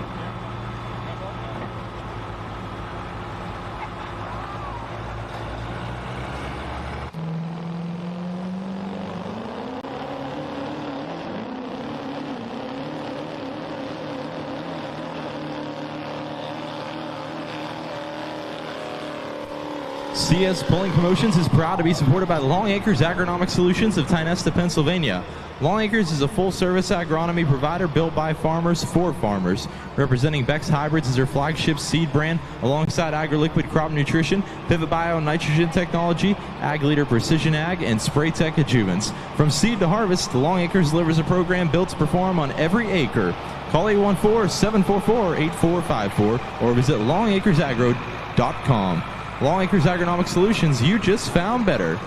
CS Pulling Promotions is proud to be supported by the Long Acres Agronomic Solutions of Tynesta, Pennsylvania. Long Acres is a full-service agronomy provider built by farmers for farmers. Representing Beck's Hybrids as their flagship seed brand, alongside AgroLiquid Crop Nutrition, Pivot Bio Nitrogen Technology, Ag Leader Precision Ag, and Spray Tech Adjuvants. From seed to harvest, Long Acres delivers a program built to perform on every acre. Call 814-744-8454 or visit longacresagro.com. Long Acres Agronomic Solutions, you just found better.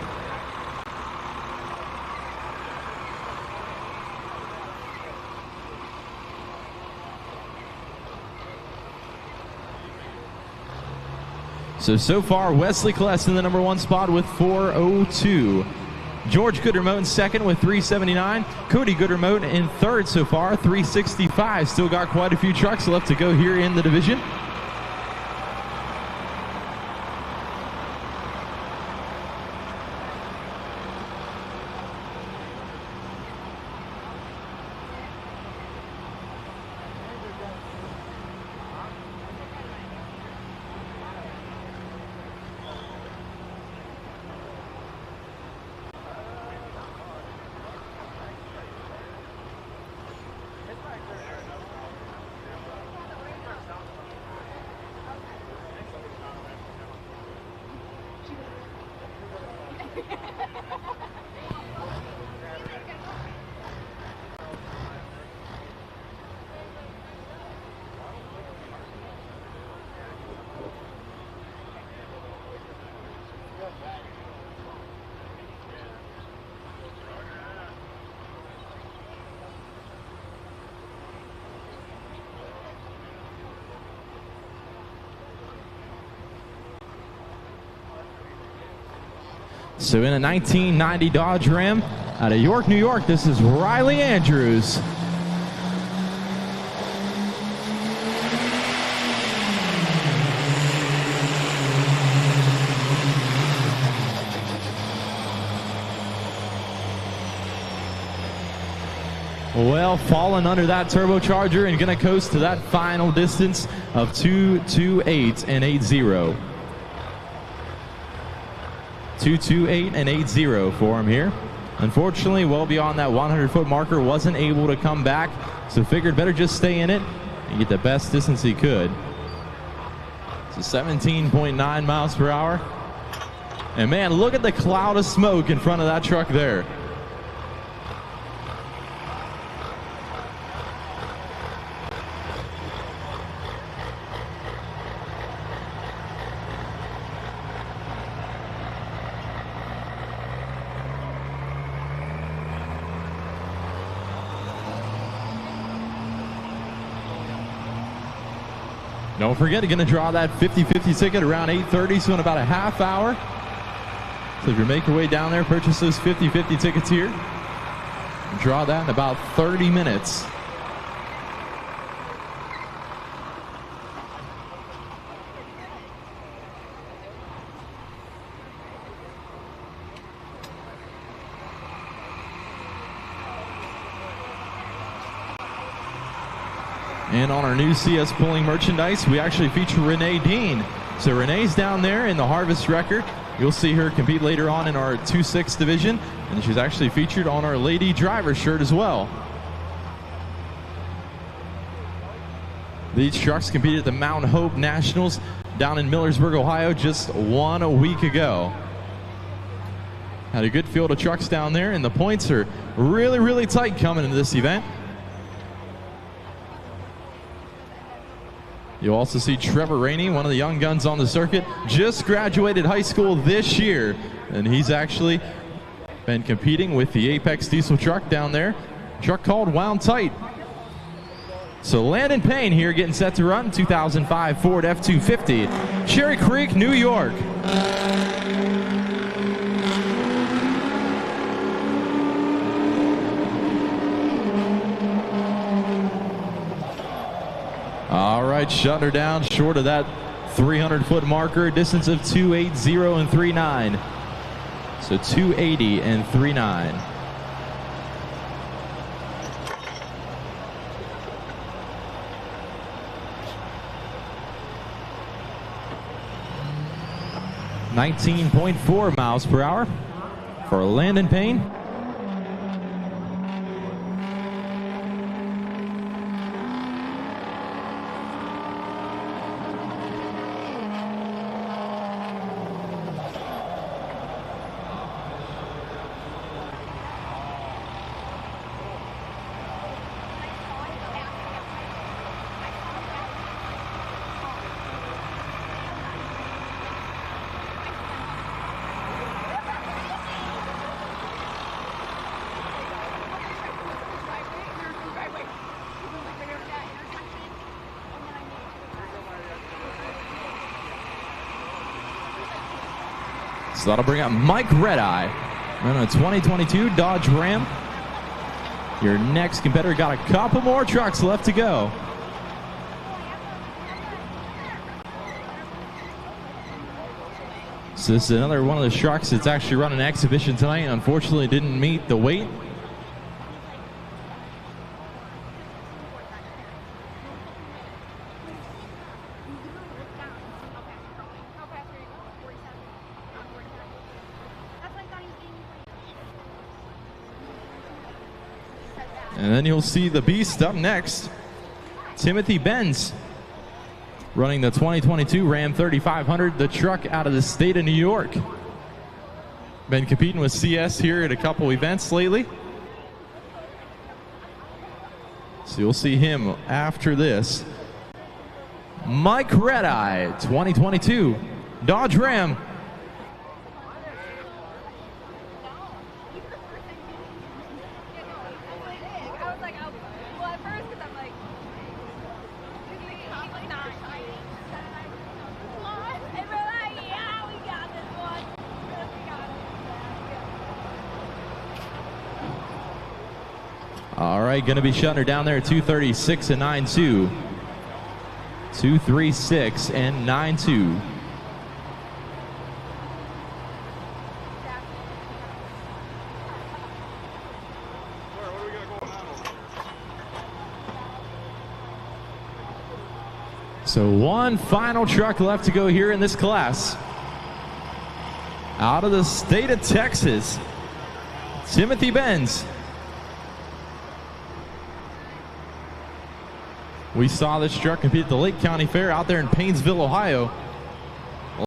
So far, Wesley Kless in the number 1 spot with 4:02. George Goodermote in second with 3:79. Cody Goodermote in third so far, 3:65. Still got quite a few trucks left to go here in the division. So in a 1990 Dodge Ram out of York, New York, this is Riley Andrews. Well, falling under that turbocharger and going to coast to that final distance of 2:28 and 80. 2:28 and 80 for him here. Unfortunately, well beyond that 100-foot marker, wasn't able to come back, so figured better just stay in it and get the best distance he could. So 17.9 miles per hour. And man, look at the cloud of smoke in front of that truck there. Don't forget, you're going to draw that 50/50 ticket around 8:30, so in about a half hour. So if you make your way down there, purchase those 50/50 tickets here. Draw that in about 30 minutes. And on our new CS Pulling merchandise, we actually feature Renee Dean. So Renee's down there in the Harvest Wrecker. You'll see her compete later on in our 2-6 division, and she's actually featured on our Lady Driver shirt as well. These trucks competed at the Mount Hope Nationals down in Millersburg, Ohio just 1 week ago. Had a good field of trucks down there, and the points are really, really tight coming into this event. You'll also see Trevor Rainey, one of the young guns on the circuit, just graduated high school this year, and he's actually Been competing with the Apex diesel truck down there. Truck called Wound Tight. So Landon Payne here getting set to run 2005 Ford F-250, Cherry Creek, New York. All right, shutting her down short of that 300-foot marker, distance of 280 and 39. So 280 and 39. .4 miles per hour for Landon Payne. So that'll bring up Mike Redeye on a 2022 Dodge Ram. Your next competitor got a couple more trucks left to go. So this is another one of the trucks that's actually running an exhibition tonight. Unfortunately, didn't meet the weight. And then you'll see the beast up next, Timothy Benz, running the 2022 Ram 3500, the truck out of the state of New York. Been competing with CS here at a couple events lately. So you'll see him after this. Mike Redeye, 2022 Dodge Ram. All right, going to be shutting her down there at 236 and 9.2. 236 and 9.2. So one final truck left to go here in this class. Out of the state of Texas, Timothy Benz. We saw this truck compete at the Lake County Fair out there in Painesville, Ohio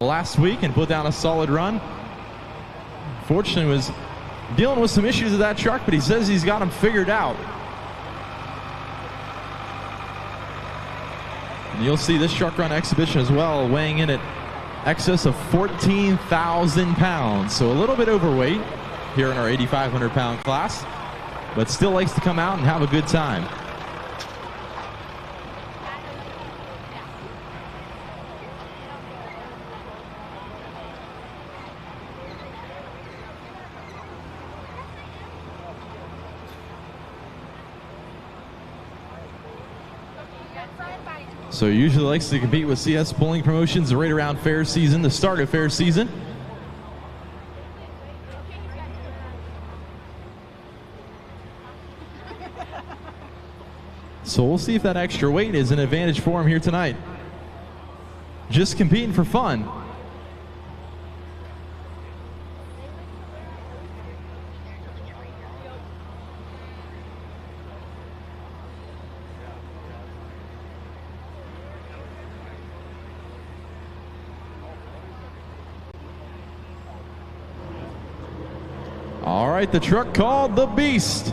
last week and put down a solid run. Fortunately, was dealing with some issues with that truck, but he says he's got them figured out. And you'll see this truck run exhibition as well, weighing in at excess of 14,000 pounds. So a little bit overweight here in our 8,500 pound class, but still likes to come out and have a good time. So usually likes to compete with CS Pulling Promotions right around fair season, the start of fair season. So we'll see if that extra weight is an advantage for him here tonight. Just competing for fun. All right, the truck called the Beast.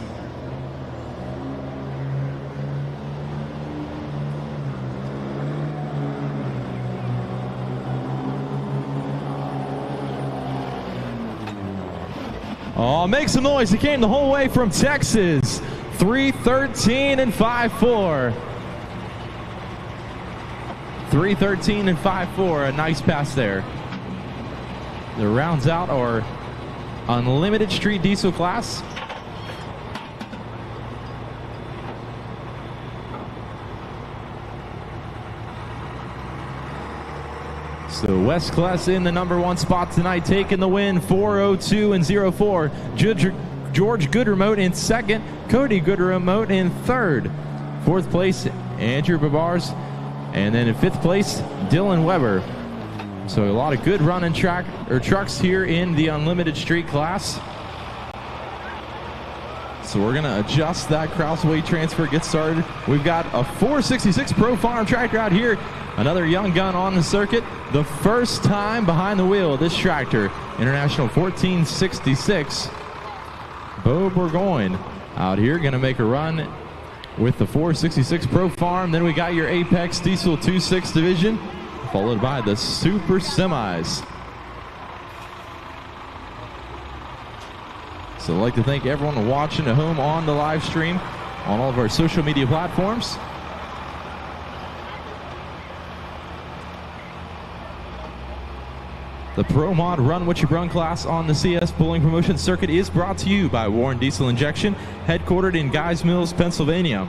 Oh, make some noise. He came the whole way from Texas. 3:13 and 5.4. 3:13 and 5.4. A nice pass there. The rounds out our unlimited street diesel class. So West Class in the #1 spot tonight, taking the win, 4:02 and 04. George Goodremote in second, Cody Goodremote in third. Fourth place, Andrew Babars, and then in fifth place, Dylan Weber. So a lot of good running trucks here in the unlimited street class. So we're gonna adjust that cross weight transfer, get started. We've got a 466 Pro Farm tractor out here. Another young gun on the circuit. The first time behind the wheel of this tractor. International 1466. Bo Burgoyne out here gonna make a run with the 466 Pro Farm. Then we got your Apex Diesel 2.6 division, followed by the Super Semis. So I'd like to thank everyone watching at home on the live stream on all of our social media platforms. The Pro Mod Run What You Brung class on the CS Pulling Promotion Circuit is brought to you by Warren Diesel Injection, headquartered in Guys Mills, Pennsylvania.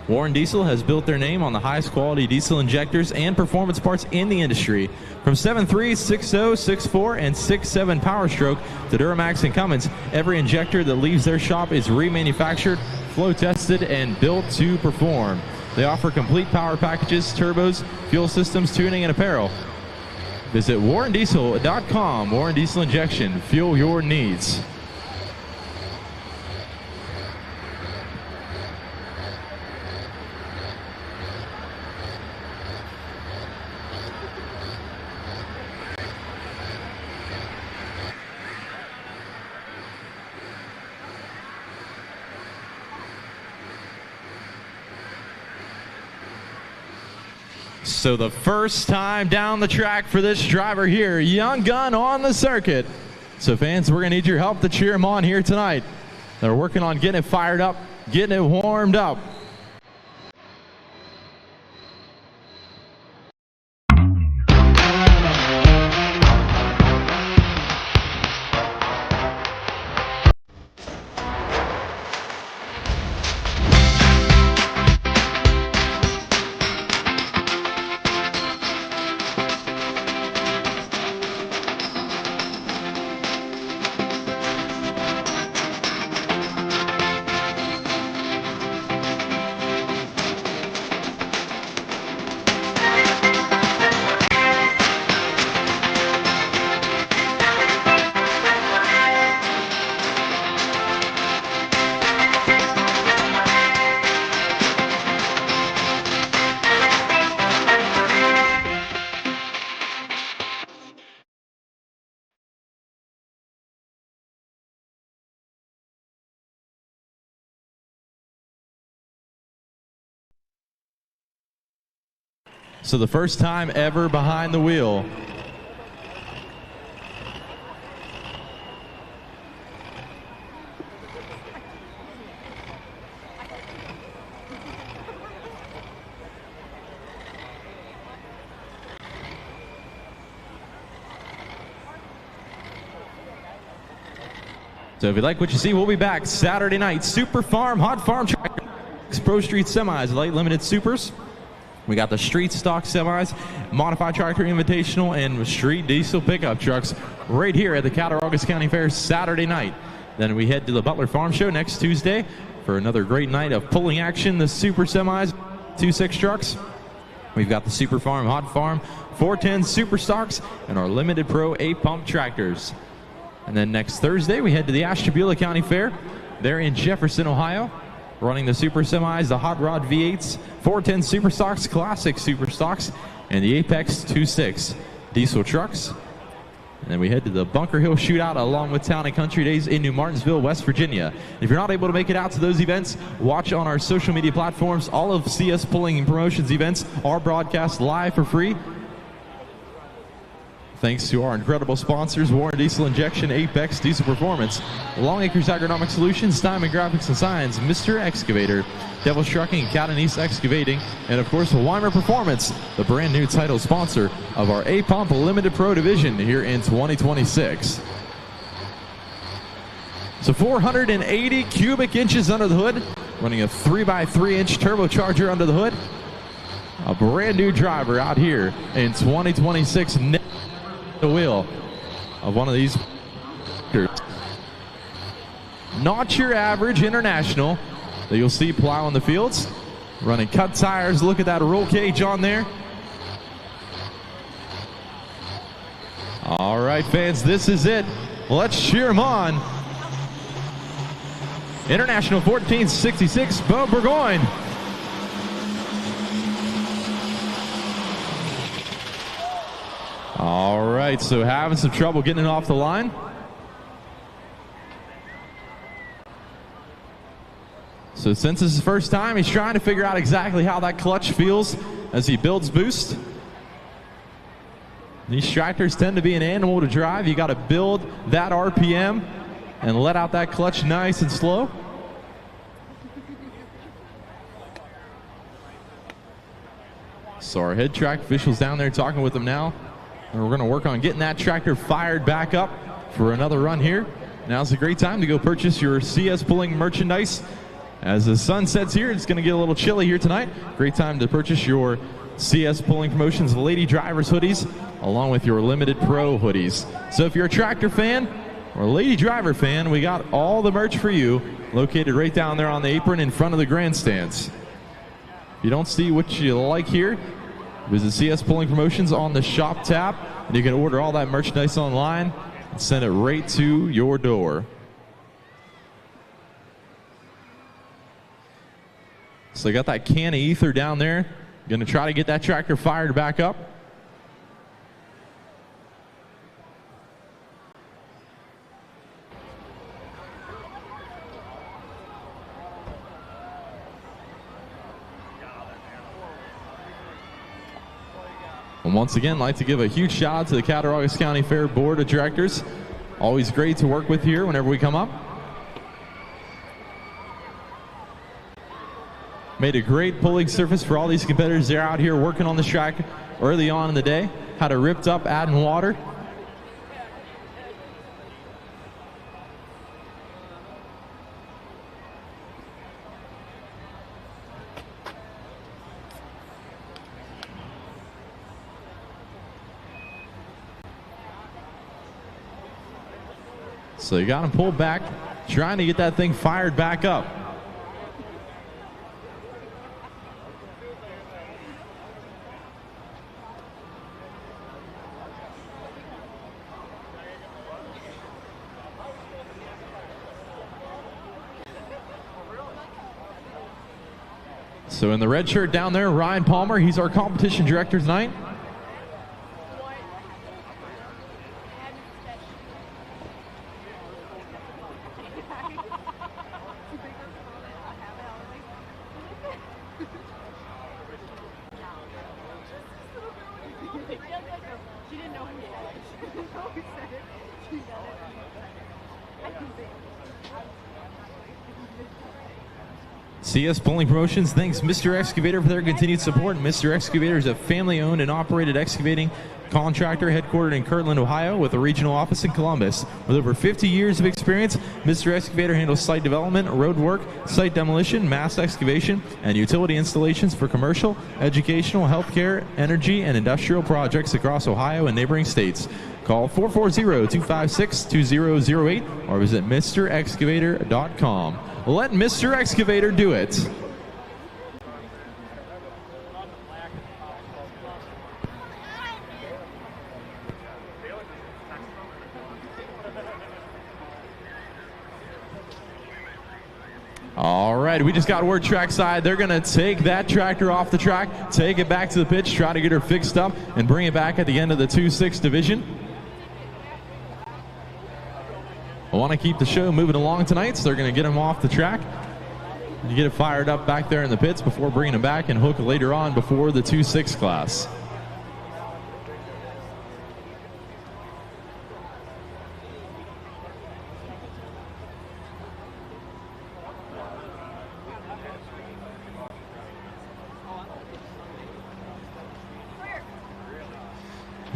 Warren Diesel has built their name on the highest quality diesel injectors and performance parts in the industry. From 7.3, 6.0, 6.4, and 6.7 Power Stroke to Duramax and Cummins, every injector that leaves their shop is remanufactured, flow tested, and built to perform. They offer complete power packages, turbos, fuel systems, tuning, and apparel. Visit WarrenDiesel.com. Warren Diesel Injection. Fuel your needs. So the first time down the track for this driver here, young gun on the circuit. So fans, we're gonna need your help to cheer him on here tonight. They're working on getting it fired up, getting it warmed up. So the first time ever behind the wheel. So if you like what you see, we'll be back Saturday night. Super Farm, Hot Farm Tractor, Pro Street Semis, Light Limited Supers. We got the street stock semis, modified tractor invitational, and street diesel pickup trucks right here at the Cattaraugus County Fair Saturday night. Then we head to the Butler Farm Show next Tuesday for another great night of pulling action. The Super Semis, 2.6 trucks. We've got the Super Farm, Hot Farm, 410 Super Stocks, and our Limited Pro 8-pump tractors. And then next Thursday, we head to the Ashtabula County Fair. They're in Jefferson, Ohio, running the Super Semis, the Hot Rod V8s, 410 Super Stocks, Classic Super Stocks, and the Apex 2.6 diesel trucks. And then we head to the Bunker Hill Shootout along with Town and Country Days in New Martinsville, West Virginia. If you're not able to make it out to those events, watch on our social media platforms. All of CS Pulling and Promotions events are broadcast live for free Thanks to our incredible sponsors, Warren Diesel Injection, Apex Diesel Performance, Long Acres Agronomic Solutions, Diamond Graphics and Signs, Mr. Excavator, Devil's Trucking, Cattaraugus Excavating, and of course Weimer Performance, the brand new title sponsor of our A-Pump Limited Pro Division here in 2026. So 480 cubic inches under the hood, running a 3x3 inch turbocharger under the hood. A brand new driver out here in 2026. The wheel of one of these. Not your average international that you'll see plowing the fields. Running cut tires. Look at that roll cage on there. All right, fans, this is it. Let's cheer them on. International 1466, Bo Burgoyne. All right, so having some trouble getting it off the line. So since this is the first time, he's trying to figure out exactly how that clutch feels as he builds boost. These tractors tend to be an animal to drive. You got to build that RPM and let out that clutch nice and slow. So our head track official's down there talking with him now. And we're going to work on getting that tractor fired back up for another run here. Now's a great time to go purchase your CS Pulling merchandise. As the sun sets here, it's going to get a little chilly here tonight. Great time to purchase your CS Pulling Promotions Lady Drivers hoodies, along with your Limited Pro hoodies. So if you're a tractor fan or a Lady Driver fan, we got all the merch for you, located right down there on the apron in front of the grandstands. If you don't see what you like here, visit CS Pulling Promotions on the shop tab, and you can order all that merchandise online and send it right to your door. So I got that can of ether down there. Going to try to get that tractor fired back up. And once again, I'd like to give a huge shout out to the Cattaraugus County Fair Board of Directors. Always great to work with here whenever we come up. Made a great pulling surface for all these competitors. They're out here working on this track early on in the day. Had it ripped up, adding water. So you got him pulled back, trying to get that thing fired back up. So in the red shirt down there, Ryan Palmer, he's our competition director tonight. CS Pulling Promotions thanks Mr. Excavator for their continued support. Mr. Excavator is a family-owned and operated excavating contractor headquartered in Kirtland, Ohio, with a regional office in Columbus. With over 50 years of experience, Mr. Excavator handles site development, road work, site demolition, mass excavation, and utility installations for commercial, educational, healthcare, energy, and industrial projects across Ohio and neighboring states. Call 440-256-2008 or visit MrExcavator.com. Let Mr. Excavator do it. All right, we just got word trackside. They're going to take that tractor off the track, take it back to the pitch, try to get her fixed up, and bring it back at the end of the 2-6 division. I want to keep the show moving along tonight, so they're going to get him off the track. You get it fired up back there in the pits before bringing him back and hook later on before the 2-6 class.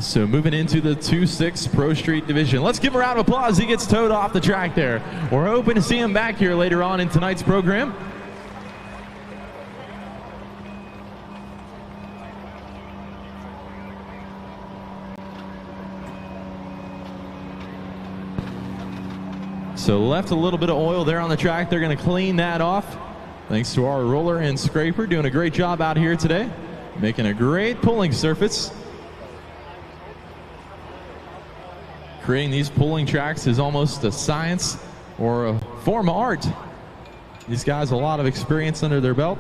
So moving into the 2-6 Pro Street division. Let's give a round of applause. He gets towed off the track there. We're hoping to see him back here later on in tonight's program. So left a little bit of oil there on the track. They're going to clean that off. Thanks to our roller and scraper, doing a great job out here today. Making a great pulling surface. Creating these pulling tracks is almost a science or a form of art. These guys have a lot of experience under their belt.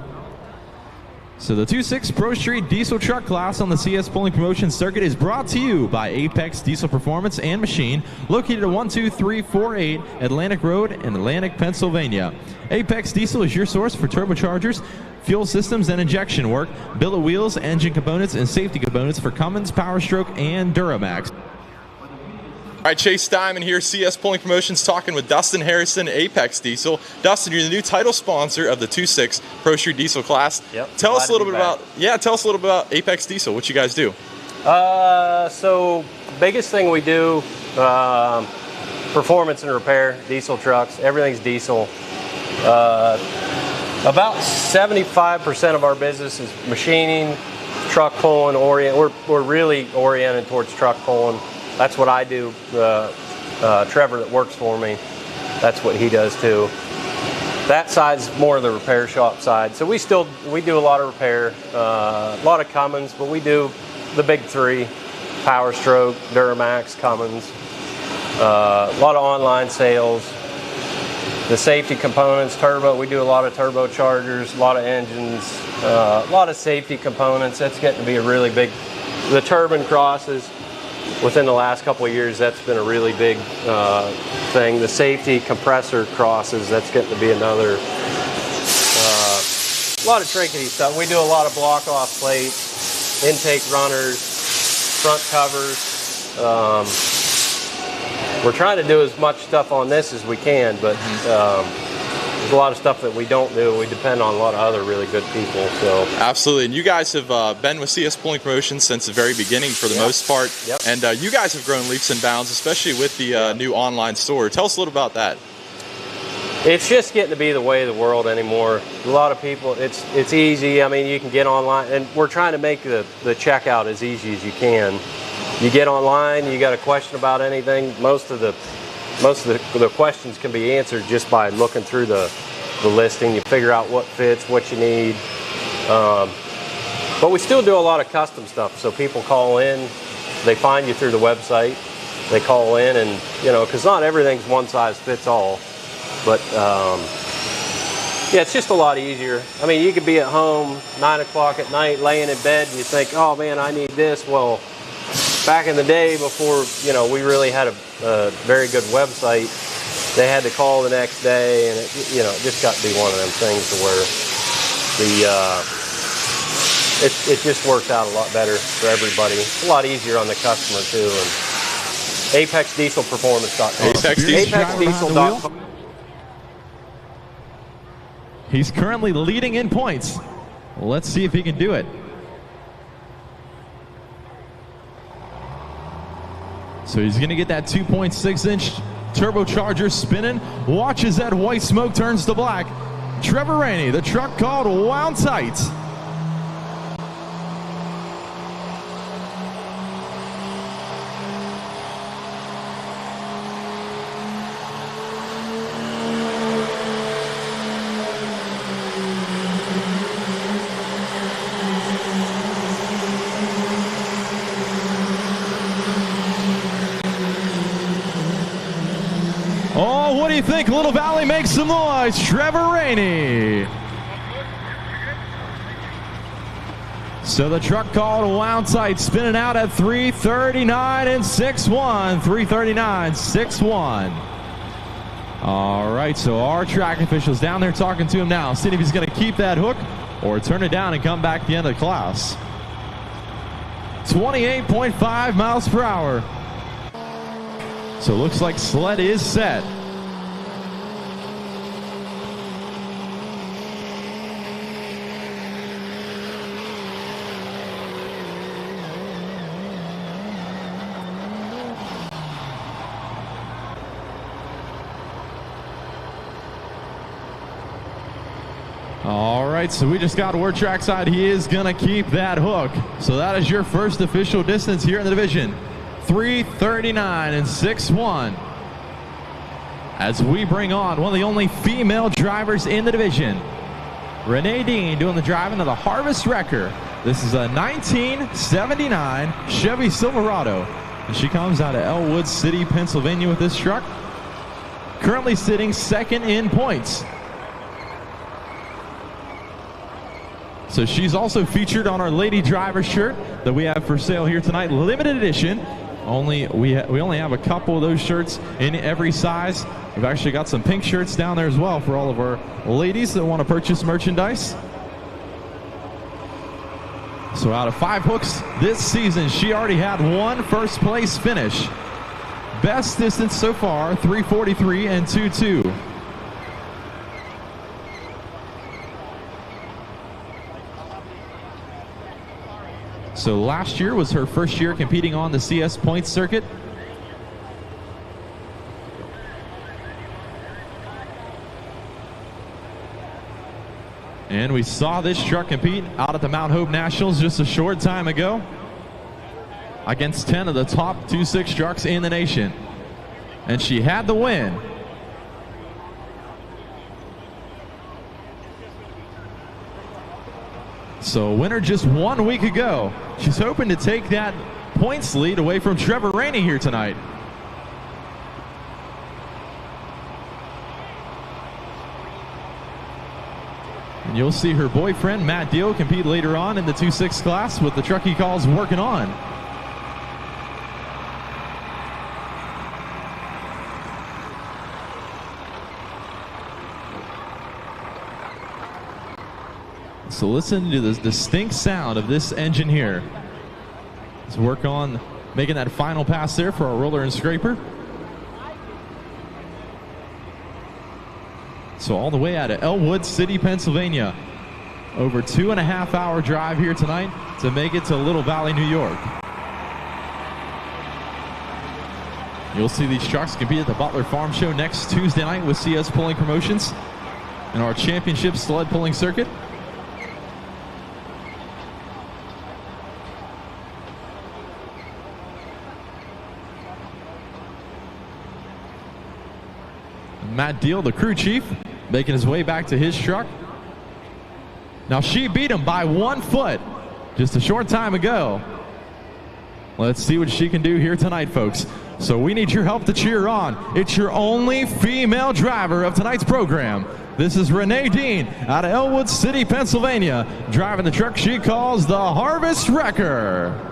So the 2-6 Pro Street Diesel Truck class on the CS Pulling Promotion Circuit is brought to you by Apex Diesel Performance and Machine, located at 12348 Atlantic Road in Atlantic, Pennsylvania. Apex Diesel is your source for turbochargers, fuel systems, and injection work, billet wheels, engine components, and safety components for Cummins, Power Stroke, and Duramax. All right, Chase Diamond here, CS Pulling Promotions, talking with Dustin Harrison, Apex Diesel. Dustin, you're the new title sponsor of the 2-6 Pro Street Diesel class. Yep. Tell us a little bit about Apex Diesel, what you guys do. So biggest thing we do, performance and repair, diesel trucks, everything's diesel. About 75% of our business is machining, truck pulling, we're really oriented towards truck pulling. That's what I do. Trevor that works for me, that's what he does too. That side's more of the repair shop side. So we do a lot of repair, a lot of Cummins, but we do the big three: Power Stroke, Duramax, Cummins. A lot of online sales. The safety components, turbo. We do a lot of turbochargers, a lot of engines, a lot of safety components. That's getting to be a really big. The turbine crosses. Within the last couple of years, that's been a really big thing. The safety compressor crosses, that's getting to be another. A lot of trinkety stuff. We do a lot of block-off plates, intake runners, front covers. We're trying to do as much stuff on this as we can, but there's a lot of stuff that we don't do. We depend on a lot of other really good people. So absolutely, and you guys have been with CS Pulling Promotions since the very beginning for the most part. Yep. And you guys have grown leaps and bounds, especially with the new online store. Tell us a little about that. It's just getting to be the way of the world anymore. A lot of people, it's easy. I mean, you can get online, and we're trying to make the checkout as easy as you can. You get online, you got a question about anything, most of the questions can be answered just by looking through the listing. You figure out what fits, what you need. But we still do a lot of custom stuff. So people call in, they find you through the website, they call in, and because not everything's one size fits all. But yeah, it's just a lot easier. I mean, you could be at home 9 o'clock at night, laying in bed, and you think, oh man, I need this. Well, back in the day, before we really had a very good website, they had to call the next day, and it just got to be one of them things to where it just worked out a lot better for everybody. It's a lot easier on the customer too. And ApexDieselPerformance.com. ApexDiesel.com. He's currently leading in points. Let's see if he can do it. So he's going to get that 2.6-inch turbocharger spinning. Watch as that white smoke turns to black. Trevor Rainey, the truck called Wound Tight. Oh, what do you think? Little Valley makes some noise. Trevor Rainey. So the truck called Wound Tight, spinning out at 339 and 6-1. 339, 6-1. All right, so our track official's down there talking to him now, seeing if he's going to keep that hook or turn it down and come back at the end of the class. 28.5 miles per hour. So it looks like sled is set. All right, so we just got word trackside. He is going to keep that hook. So that is your first official distance here in the division. 3:39 and 6:1. As we bring on one of the only female drivers in the division, Renee Dean, doing the driving of the Harvest Wrecker. This is a 1979 Chevy Silverado. And she comes out of Elwood City, Pennsylvania with this truck. Currently sitting second in points. So she's also featured on our lady driver shirt that we have for sale here tonight. Limited edition. We only have a couple of those shirts in every size. We've actually got some pink shirts down there as well for all of our ladies that want to purchase merchandise. So out of 5 hooks this season, she already had 1 first place finish. Best distance so far, 3:43 and 2:2. So last year was her first year competing on the CS Points circuit. And we saw this truck compete out at the Mount Hope Nationals just a short time ago against 10 of the top 2.6 trucks in the nation. And she had the win. So winner just 1 week ago. She's hoping to take that points lead away from Trevor Rainey here tonight. And you'll see her boyfriend, Matt Deal, compete later on in the 2.6 class with the truck he calls Working On. So listen to the distinct sound of this engine here. Let's work on making that final pass there for our roller and scraper. So all the way out of Elwood City, Pennsylvania. Over 2.5 hour drive here tonight to make it to Little Valley, New York. You'll see these trucks compete at the Butler Farm Show next Tuesday night with CS Pulling Promotions in our championship sled pulling circuit. Matt Deal, the crew chief, making his way back to his truck. Now she beat him by 1 foot just a short time ago. Let's see what she can do here tonight, folks. So we need your help to cheer on. It's your only female driver of tonight's program. This is Renee Dean out of Elwood City, Pennsylvania, driving the truck she calls the Harvest Wrecker.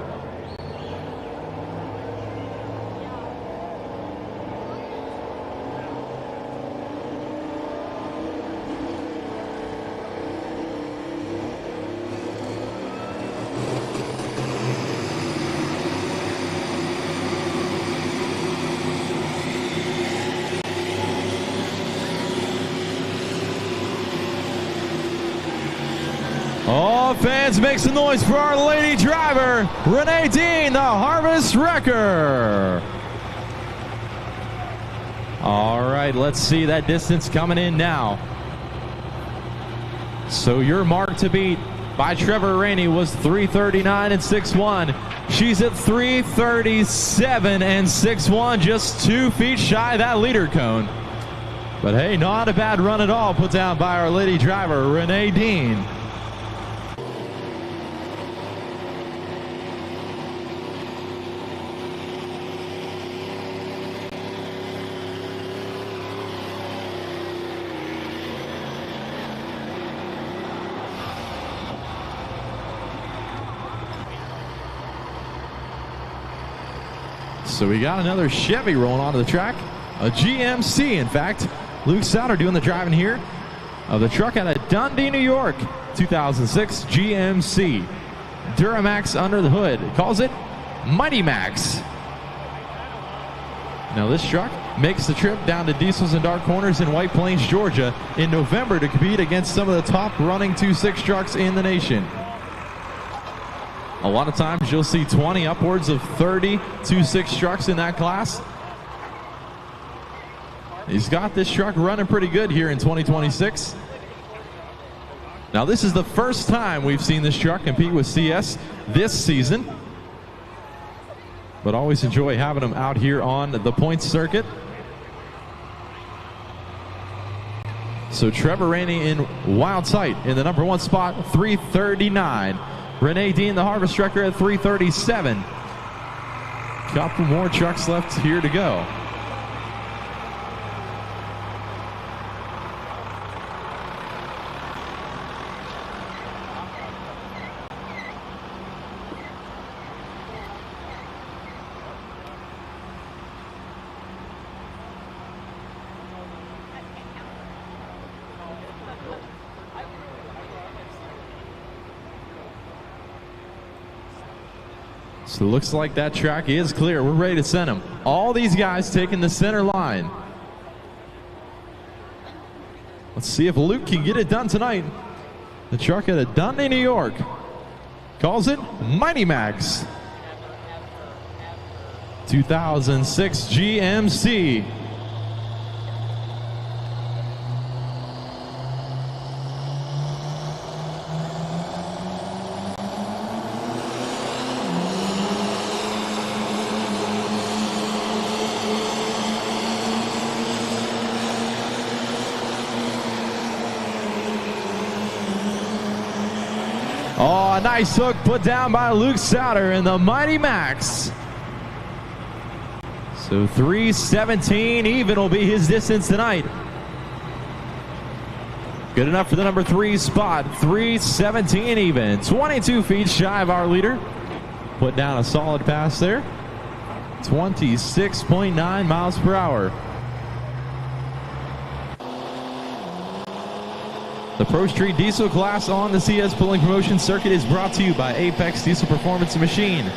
All fans, make some noise for our lady driver, Renee Dean, the Harvest Wrecker. All right, let's see that distance coming in now. So your mark to beat by Trevor Rainey was 3:39 and 6:1. She's at 3:37 and 6:1, just 2 feet shy of that leader cone. But hey, not a bad run at all put down by our lady driver, Renee Dean. So we got another Chevy rolling onto the track, a GMC in fact. Luke Souter doing the driving here of the truck out of Dundee, New York, 2006 GMC. Duramax under the hood, calls it Mighty Max. Now this truck makes the trip down to Diesels and Dark Corners in White Plains, Georgia in November to compete against some of the top running 2.6 trucks in the nation. A lot of times you'll see 20, upwards of 30 2.6 trucks in that class. He's got this truck running pretty good here in 2026. Now, this is the first time we've seen this truck compete with CS this season, but always enjoy having them out here on the points circuit. So Trevor Rainey in wild sight in the number 1 spot, 339. Renee Dean, the harvest trucker, at 337. Couple more trucks left here to go. So it looks like that track is clear. We're ready to send them. All these guys taking the center line. Let's see if Luke can get it done tonight. The truck out of Dundee, New York, calls it Mighty Max 2006 GMC. Oh, a nice hook put down by Luke Souter in the Mighty Max. So 3:17 even will be his distance tonight. Good enough for the number 3 spot. 3:17 even. 22 feet shy of our leader. Put down a solid pass there. 26.9 miles per hour. The Pro Street Diesel class on the CS Pulling Promotion circuit is brought to you by Apex Diesel Performance Machine.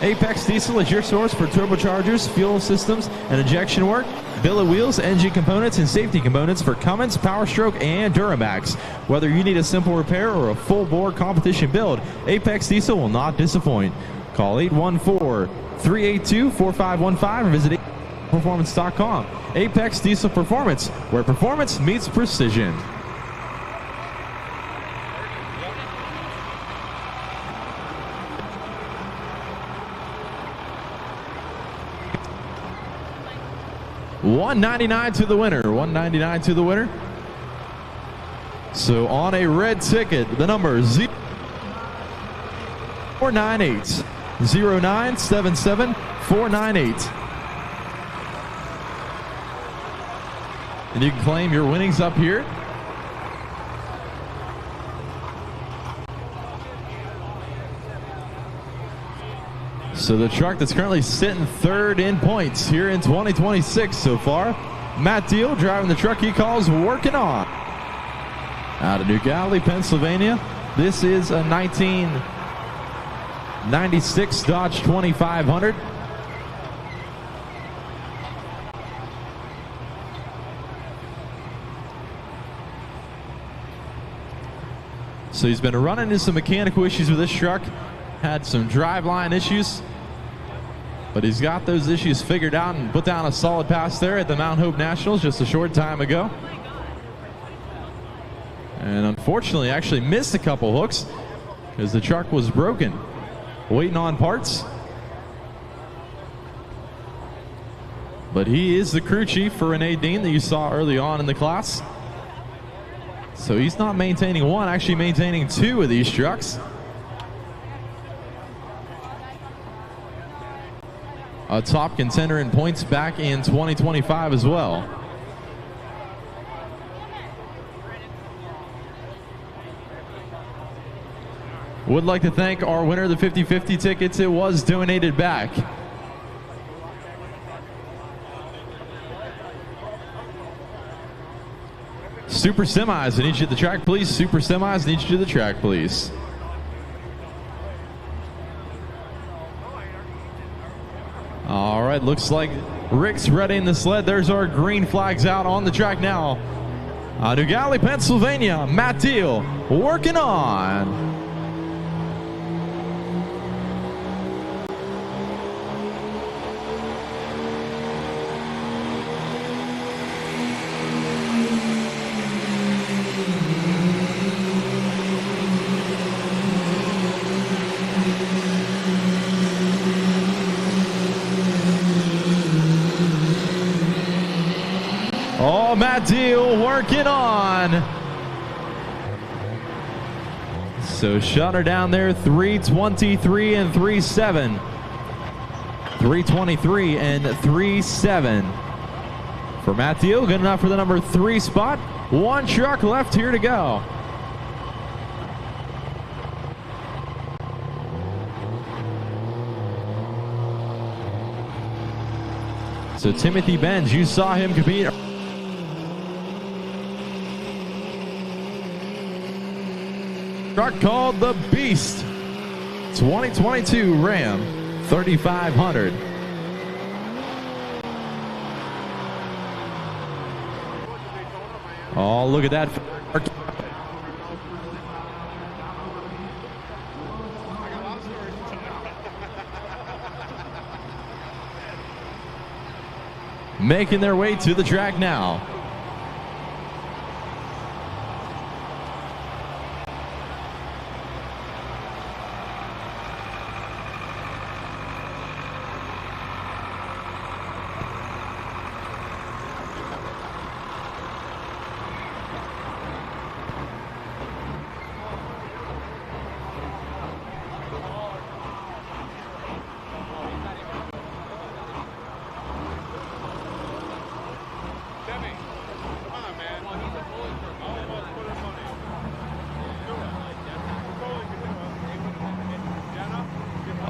Apex Diesel is your source for turbochargers, fuel systems, and injection work, billet wheels, engine components, and safety components for Cummins, PowerStroke, and Duramax. Whether you need a simple repair or a full-bore competition build, Apex Diesel will not disappoint. Call 814-382-4515 or visit performance.com. Apex Diesel Performance, where performance meets precision. $199 to the winner. $199 to the winner. So on a red ticket, the number 0498 0977 498. And you can claim your winnings up here. So the truck that's currently sitting 3rd in points here in 2026 so far. Matt Deal driving the truck he calls Working On. Out of New Galilee, Pennsylvania. This is a 1996 Dodge 2500. So he's been running into some mechanical issues with this truck. Had some driveline issues, but he's got those issues figured out and put down a solid pass there at the Mount Hope Nationals just a short time ago. And unfortunately actually missed a couple hooks because the truck was broken, waiting on parts. But he is the crew chief for Renee Dean that you saw early on in the class. So he's not maintaining one, actually maintaining 2 of these trucks. A top contender in points back in 2025 as well. Would like to thank our winner of the 50/50 tickets. It was donated back. Super Semis, I need you to the track, please. Super Semis, I need you to the track, please. All right, looks like Rick's ready in the sled. There's our green flags out on the track now. New Galilee, Pennsylvania, Matt Deal, Working On. that deal working on. So shut her down there, 323 and 3.7. 323 and 3.7 for Matthew. Good enough for the number 3 spot. One truck left here to go. So Timothy Benz, you saw him compete. Truck called the Beast. 2022 Ram 3500. Oh, look at that. Making their way to the track now.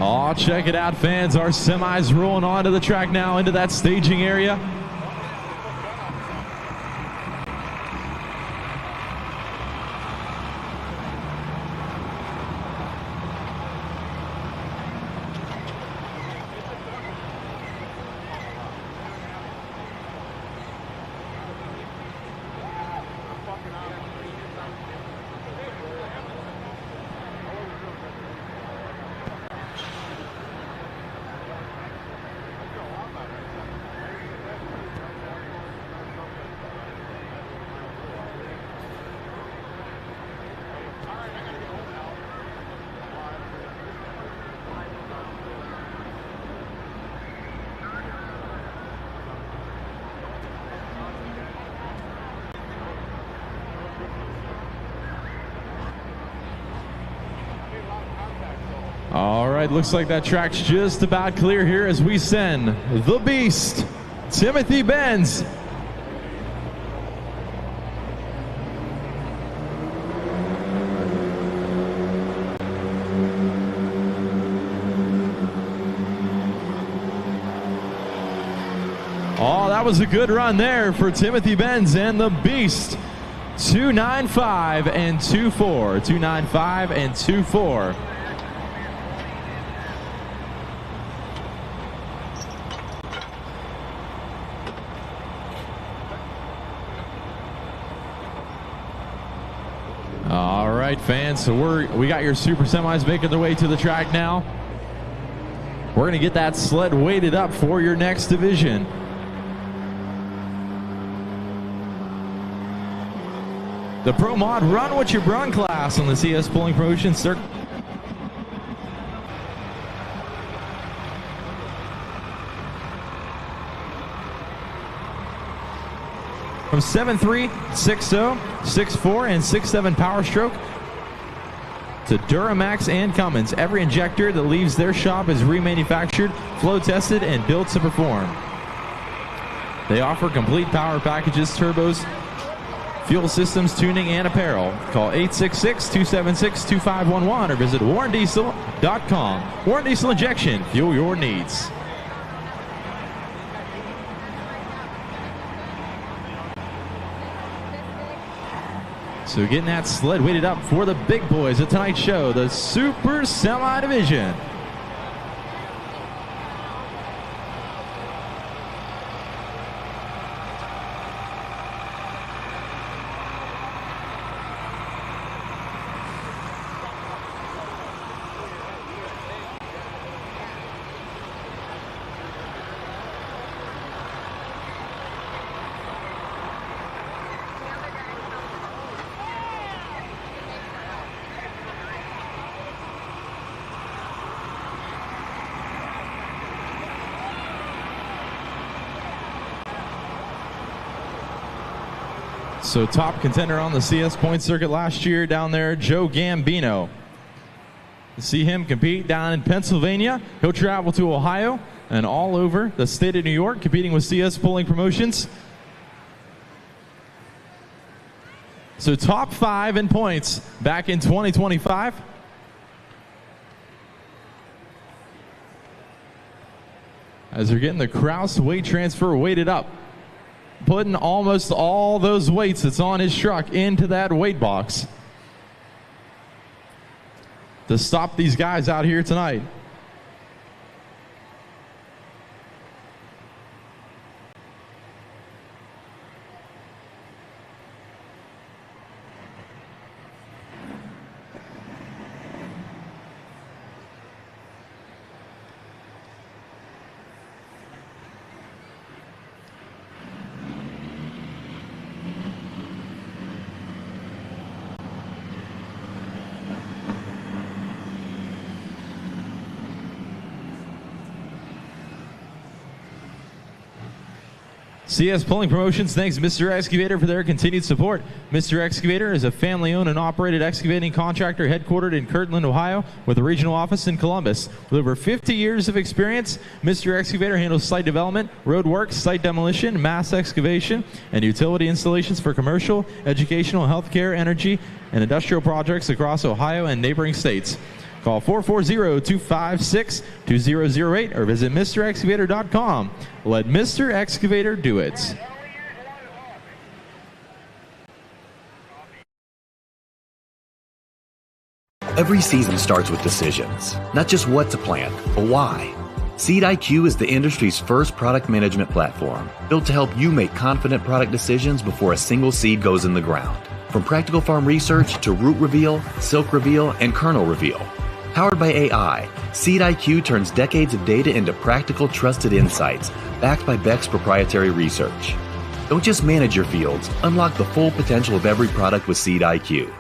Oh, check it out, fans. Our semis rolling onto the track now into that staging area. All right, looks like that track's just about clear here as we send the Beast, Timothy Benz. Oh, that was a good run there for Timothy Benz and the Beast. 295 and 2.4. 295 and 2.4. All right, fans, so we got your super semis making their way to the track now. We're going to get that sled weighted up for your next division. The Pro Mod Run What You Brung class on the CS Pulling Promotions circuit. From 7.3, 6.0, 6.4, and 6.7 Power Stroke to Duramax and Cummins, every injector that leaves their shop is remanufactured, flow tested, and built to perform. They offer complete power packages, turbos, fuel systems, tuning, and apparel. Call 866-276-2511 or visit warrendiesel.com. Warren Diesel Injection, fuel your needs. So getting that sled weighted up for the big boys at tonight's show, the Super Semi Division. So top contender on the CS point circuit last year down there, Joe Gambino. To see him compete down in Pennsylvania, he'll travel to Ohio and all over the state of New York competing with CS Pulling Promotions. So top 5 in points back in 2025. As they're getting the Kraus weight transfer weighted up, putting almost all those weights that's on his truck into that weight box to stop these guys out here tonight. CS Pulling Promotions thanks Mr. Excavator for their continued support. Mr. Excavator is a family-owned and operated excavating contractor headquartered in Kirtland, Ohio, with a regional office in Columbus. With over 50 years of experience, Mr. Excavator handles site development, road work, site demolition, mass excavation, and utility installations for commercial, educational, healthcare, energy, and industrial projects across Ohio and neighboring states. Call 440-256-2008 or visit MrExcavator.com. Let Mr. Excavator do it. Every season starts with decisions, not just what to plant, but why. Seed IQ is the industry's first product management platform, built to help you make confident product decisions before a single seed goes in the ground. From practical farm research to root reveal, silk reveal, and kernel reveal. Powered by AI, Seed IQ turns decades of data into practical, trusted insights backed by Beck's proprietary research. Don't just manage your fields, unlock the full potential of every product with Seed IQ.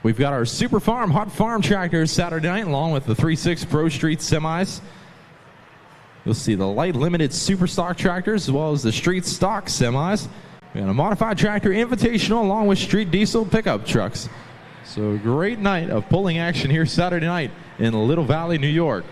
We've got our Super Farm Hot Farm tractors Saturday night, along with the 3.6 Pro Street semis. You'll see the light limited super stock tractors as well as the street stock semis. We got a modified tractor invitational along with street diesel pickup trucks. So great night of pulling action here Saturday night in Little Valley, New York.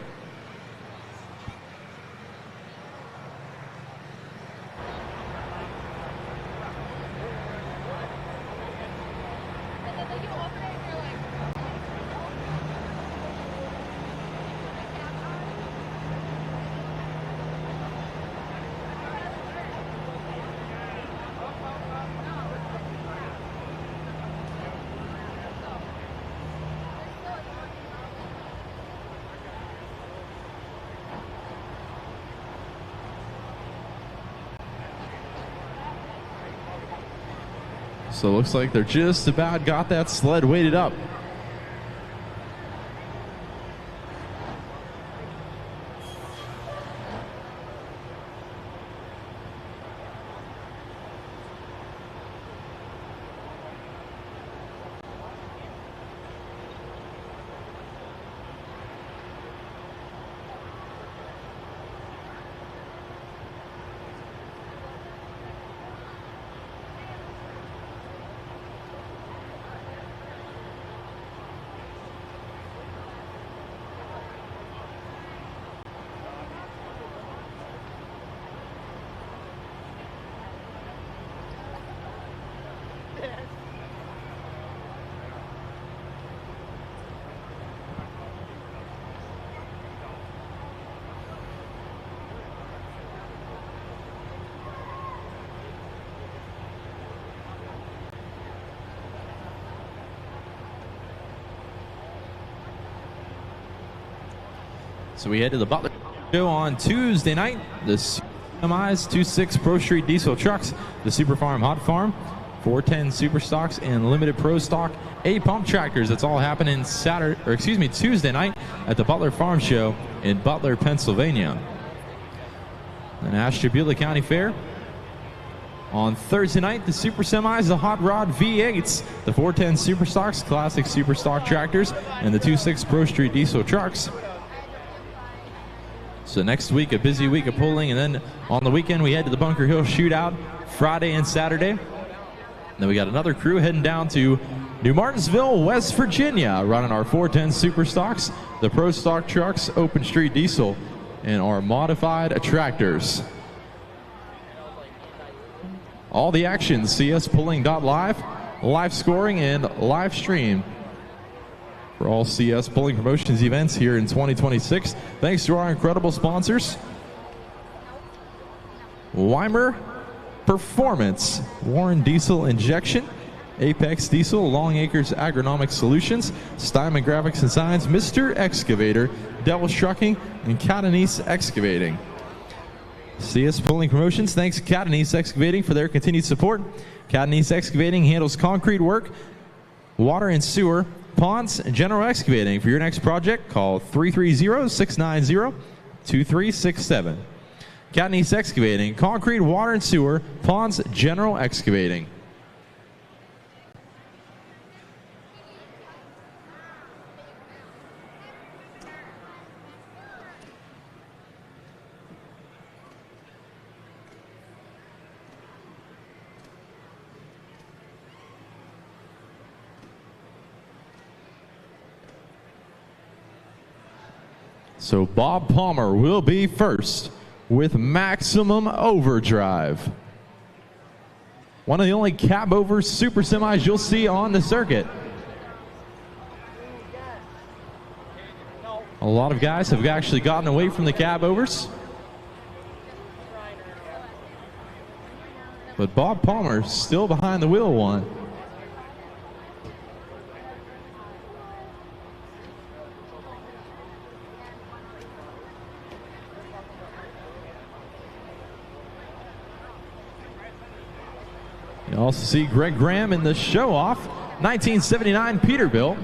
So it looks like they're just about got that sled weighted up. So we head to the Butler show on Tuesday night. The semis, 2.6 Pro Street diesel trucks, the Super Farm Hot Farm, 410 Super Stocks, and Limited Pro Stock A pump tractors. That's all happening Tuesday night at the Butler Farm Show in Butler, Pennsylvania. And Ashtabula County Fair. On Thursday night, the Super Semis, the Hot Rod V8s, the 410 Super Stocks, Classic Super Stock tractors, and the 2.6 Pro Street diesel trucks. So next week, a busy week of pulling, and then on the weekend, we head to the Bunker Hill Shootout Friday and Saturday. And then we got another crew heading down to New Martinsville, West Virginia, running our 410 Super Stocks, the Pro Stock trucks, Open Street diesel, and our modified tractors. All the action, cspulling.live, live scoring, and live stream for all CS Pulling Promotions events here in 2026. Thanks to our incredible sponsors: Weimer Performance, Warren Diesel Injection, Apex Diesel, Long Acres Agronomic Solutions, Steinman Graphics and Signs, Mr. Excavator, Devil's Trucking, and Cattaraugus Excavating. CS Pulling Promotions thanks Cattaraugus Excavating for their continued support. Cattaraugus Excavating handles concrete work, water and sewer, ponds, and general excavating. For your next project, call 330-690-2367. Cattaraugus Excavating, concrete, water and sewer, ponds, general excavating. So Bob Palmer will be first with Maximum Overdrive. One of the only cab over super semis you'll see on the circuit. A lot of guys have actually gotten away from the cab overs. But Bob Palmer still behind the wheel one. You also see Greg Graham in the show-off, 1979 Peterbilt.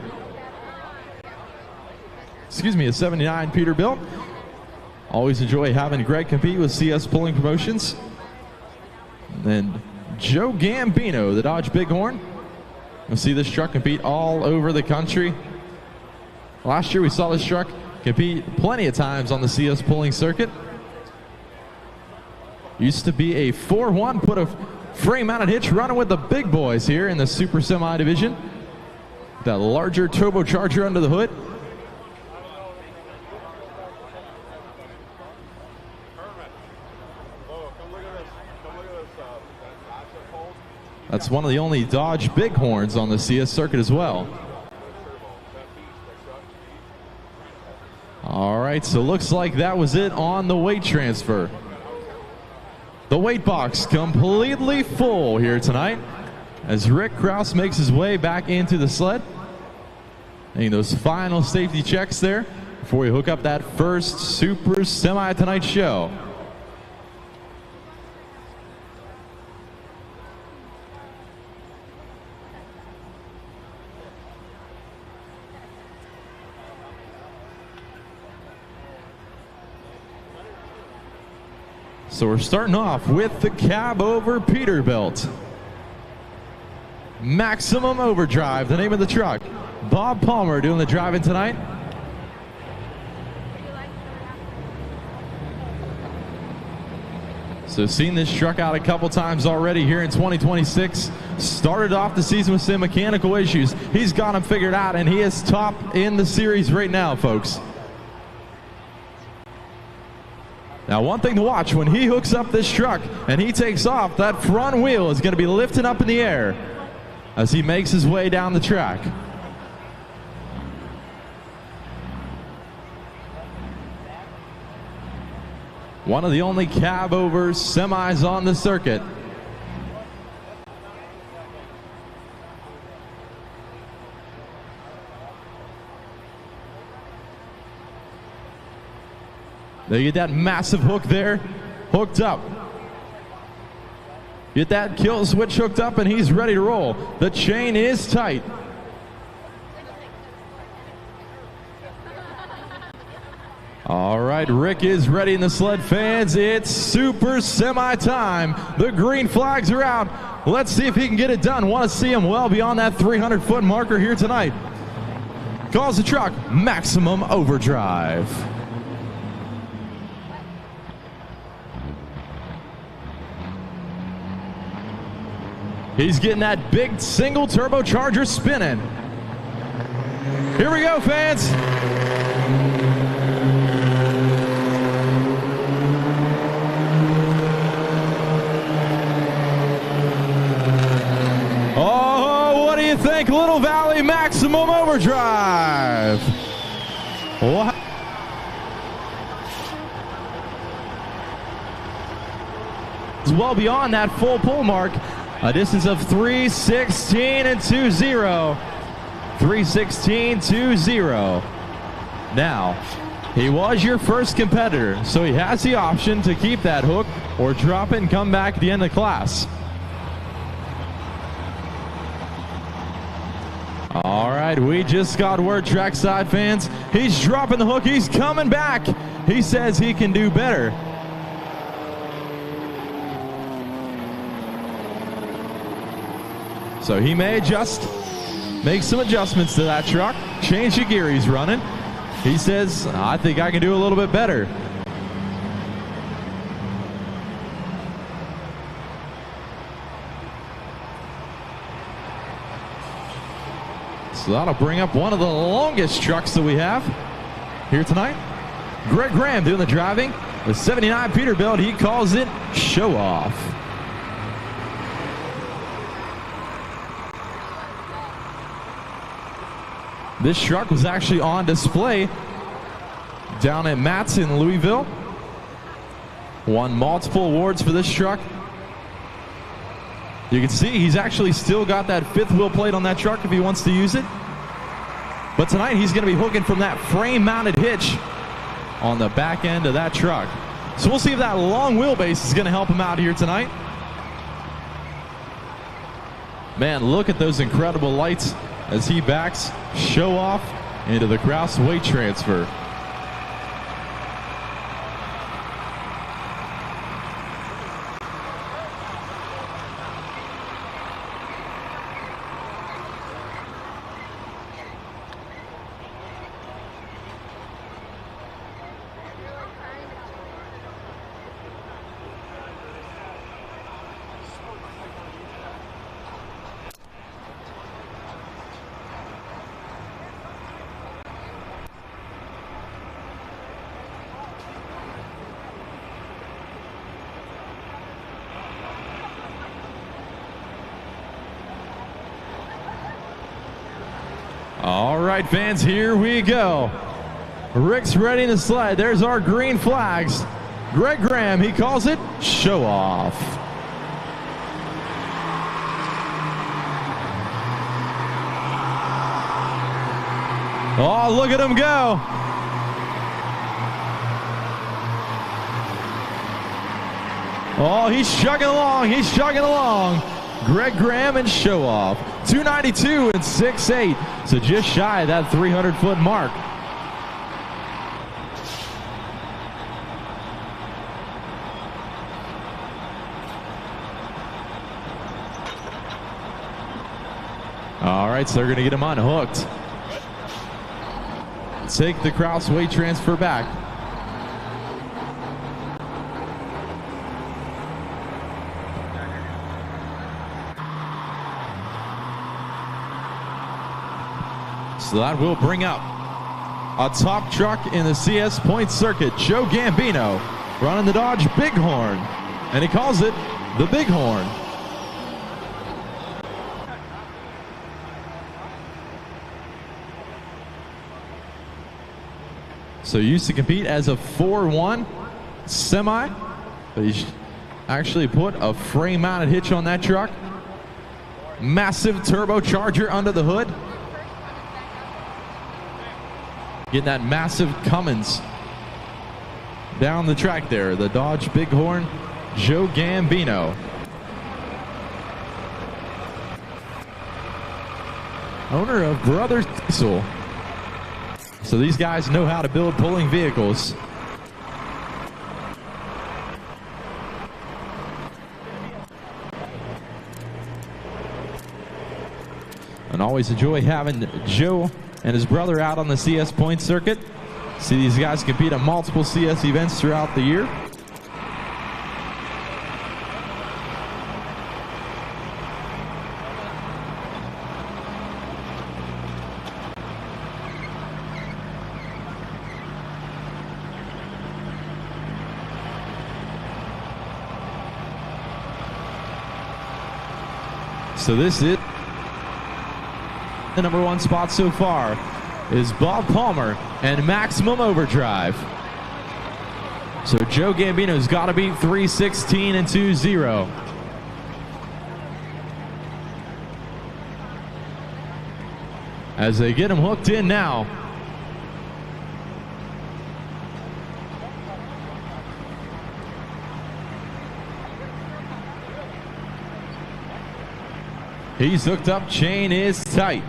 Excuse me, a 79 Peterbilt. Always enjoy having Greg compete with CS Pulling Promotions. And then Joe Gambino, the Dodge Bighorn. You'll see this truck compete all over the country. Last year we saw this truck compete plenty of times on the CS Pulling circuit. Used to be a 4-1, put a frame-mounted hitch running with the big boys here in the Super Semi division. That larger turbocharger under the hood. That's one of the only Dodge Bighorns on the CS circuit as well. All right, so looks like that was it on the weight transfer. The weight box completely full here tonight as Rick Kraus makes his way back into the sled. Making those final safety checks there before we hook up that first Super Semi tonight's show. So we're starting off with the cab over Peterbilt. Maximum Overdrive, the name of the truck. Bob Palmer doing the driving tonight. So seen this truck out a couple times already here in 2026. Started off the season with some mechanical issues. He's got them figured out, and he is top in the series right now, folks. Now, one thing to watch, when he hooks up this truck and he takes off, that front wheel is going to be lifting up in the air as he makes his way down the track. One of the only cab over semis on the circuit. They get that massive hook there, hooked up. Get that kill switch hooked up and he's ready to roll. The chain is tight. All right, Rick is ready in the sled, fans. It's super semi time. The green flags are out. Let's see if he can get it done. Want to see him well beyond that 300-foot marker here tonight. Calls the truck Maximum Overdrive. He's getting that big single turbocharger spinning. Here we go, fans. Oh, what do you think? Little Valley Maximum Overdrive. What? It's well beyond that full pull mark. A distance of 3:16 and 2:0. 3:16.20. Now, he was your first competitor, so he has the option to keep that hook or drop it and come back at the end of the class. All right, we just got word, trackside fans. He's dropping the hook. He's coming back. He says he can do better. So he may make some adjustments to that truck, change the gear he's running. He says, I think I can do a little bit better. So that'll bring up one of the longest trucks that we have here tonight. Greg Graham doing the driving. The 79 Peterbilt, he calls it Show Off. This truck was actually on display down at Matt's in Louisville. Won multiple awards for this truck. You can see he's actually still got that fifth wheel plate on that truck if he wants to use it. But tonight he's going to be hooking from that frame-mounted hitch on the back end of that truck. So we'll see if that long wheelbase is going to help him out here tonight. Man, look at those incredible lights as he backs Show Off into the Kraus weight transfer. All right, fans, here we go. Rick's ready to slide. There's our green flags. Greg Graham, he calls it Show Off. Oh, look at him go. Oh, he's chugging along. He's chugging along. Greg Graham and Show Off. 292 and 6'8". So just shy of that 300-foot mark. right, so they're going to get him unhooked. Take the Kraus weight transfer back. So that will bring up a top truck in the CS Point Circuit, Joe Gambino, running the Dodge Bighorn, and he calls it the Bighorn. So used to compete as a 4-1 semi, but he actually put a frame-mounted hitch on that truck. Massive turbocharger under the hood. Getting that massive Cummins down the track there. The Dodge Bighorn, Joe Gambino. Owner of Brothers Diesel. So these guys know how to build pulling vehicles. And always enjoy having Joe and his brother out on the CS Point Circuit. See these guys compete at multiple CS events throughout the year. So this is the number one spot so far is Bob Palmer and Maximum Overdrive. So Joe Gambino's got to beat 3:16 and 2:0. As they get him hooked in now. He's hooked up, chain is tight.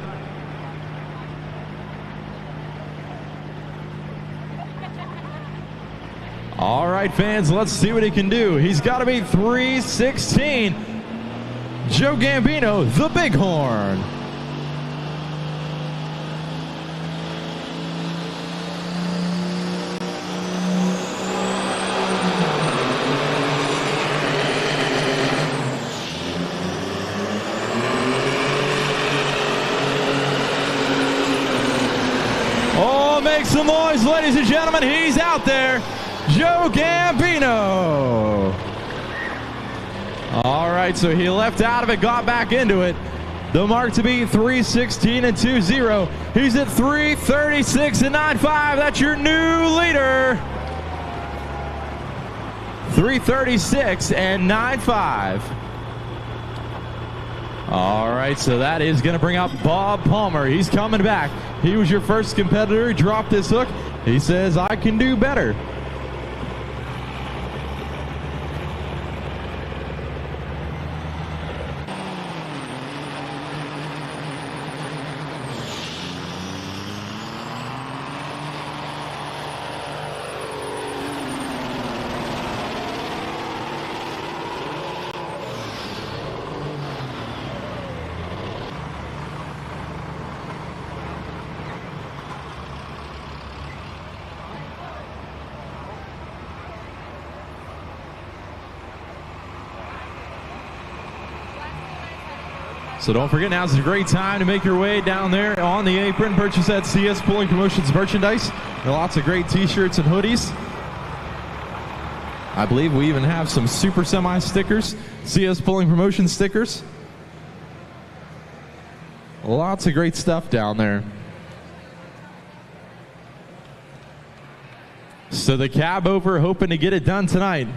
All right, fans, let's see what he can do. He's got to beat 3:16. Joe Gambino, the Bighorn. Oh, make some noise, ladies and gentlemen. He's out there. Joe Gambino. All right, so he left out of it, got back into it. The mark to beat 3:16 and 2:0. He's at 3:36 and 9.5. That's your new leader. 3:36 and 9.5. All right, so that is going to bring up Bob Palmer. He's coming back. He was your first competitor. He dropped this hook. He says, I can do better. So don't forget, now's a great time to make your way down there on the apron. Purchase that CS Pulling Promotions merchandise. There are lots of great t-shirts and hoodies. I believe we even have some Super Semi stickers, CS Pulling Promotions stickers. Lots of great stuff down there. So the cab over, hoping to get it done tonight.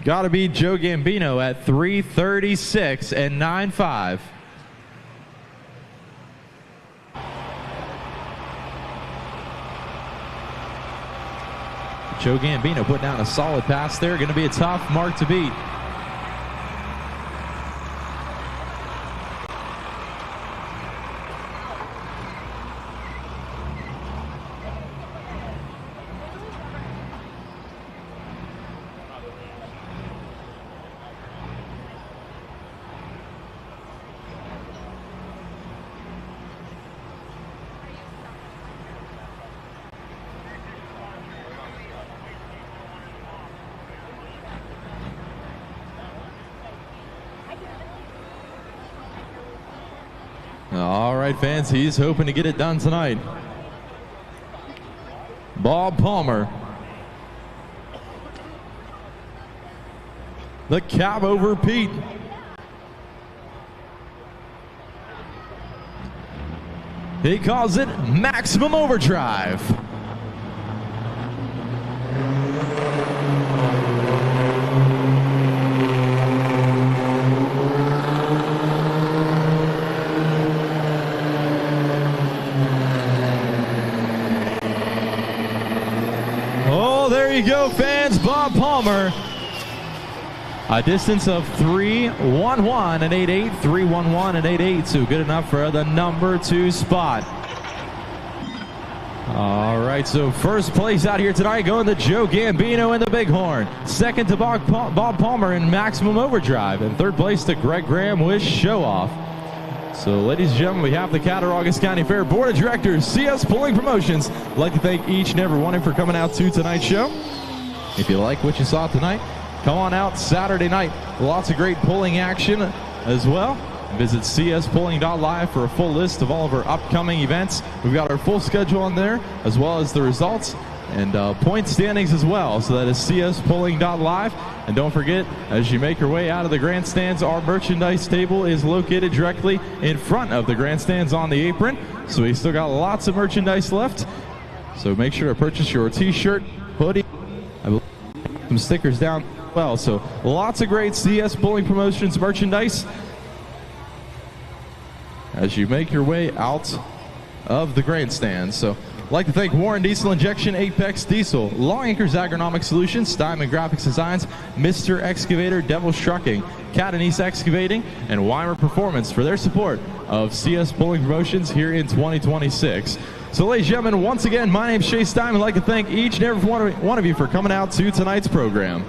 Got to beat Joe Gambino at 3:36 and 9.5. Joe Gambino put down a solid pass there. Going to be a tough mark to beat. All right, fans, he's hoping to get it done tonight. Bob Palmer. The cab over Pete. He calls it maximum overdrive. Oh, there you go, fans. Bob Palmer. A distance of 3:11 and 8.8, 3:11 and 8.8, so good enough for the number 2 spot. All right, so first place out here tonight going to Joe Gambino in the Bighorn. Second to Bob Palmer in maximum overdrive. And third place to Greg Graham with Show Off. So, ladies and gentlemen, we have the Cattaraugus County Fair Board of Directors, CS Pulling Promotions. I'd like to thank each and every one of you for coming out to tonight's show. If you like what you saw tonight, come on out Saturday night. Lots of great pulling action as well. Visit cspulling.live for a full list of all of our upcoming events. We've got our full schedule on there, as well as the results and point standings as well. So that is cspulling.live. And don't forget, as you make your way out of the grandstands, our merchandise table is located directly in front of the grandstands on the apron. So we still got lots of merchandise left. So make sure to purchase your t-shirt, hoodie, some stickers down as well. So lots of great CS Pulling Promotions merchandise as you make your way out of the grandstand. So I'd like to thank Warren Diesel Injection, Apex Diesel, Long Anchors Agronomic Solutions, Diamond Graphics Designs, Mr. Excavator, Devil's Trucking, Cattaraugus Excavating, and Weimer Performance for their support of CS Pulling Promotions here in 2026. So, ladies and gentlemen, once again, my name is Chase Diamond. I'd like to thank each and every one of you for coming out to tonight's program.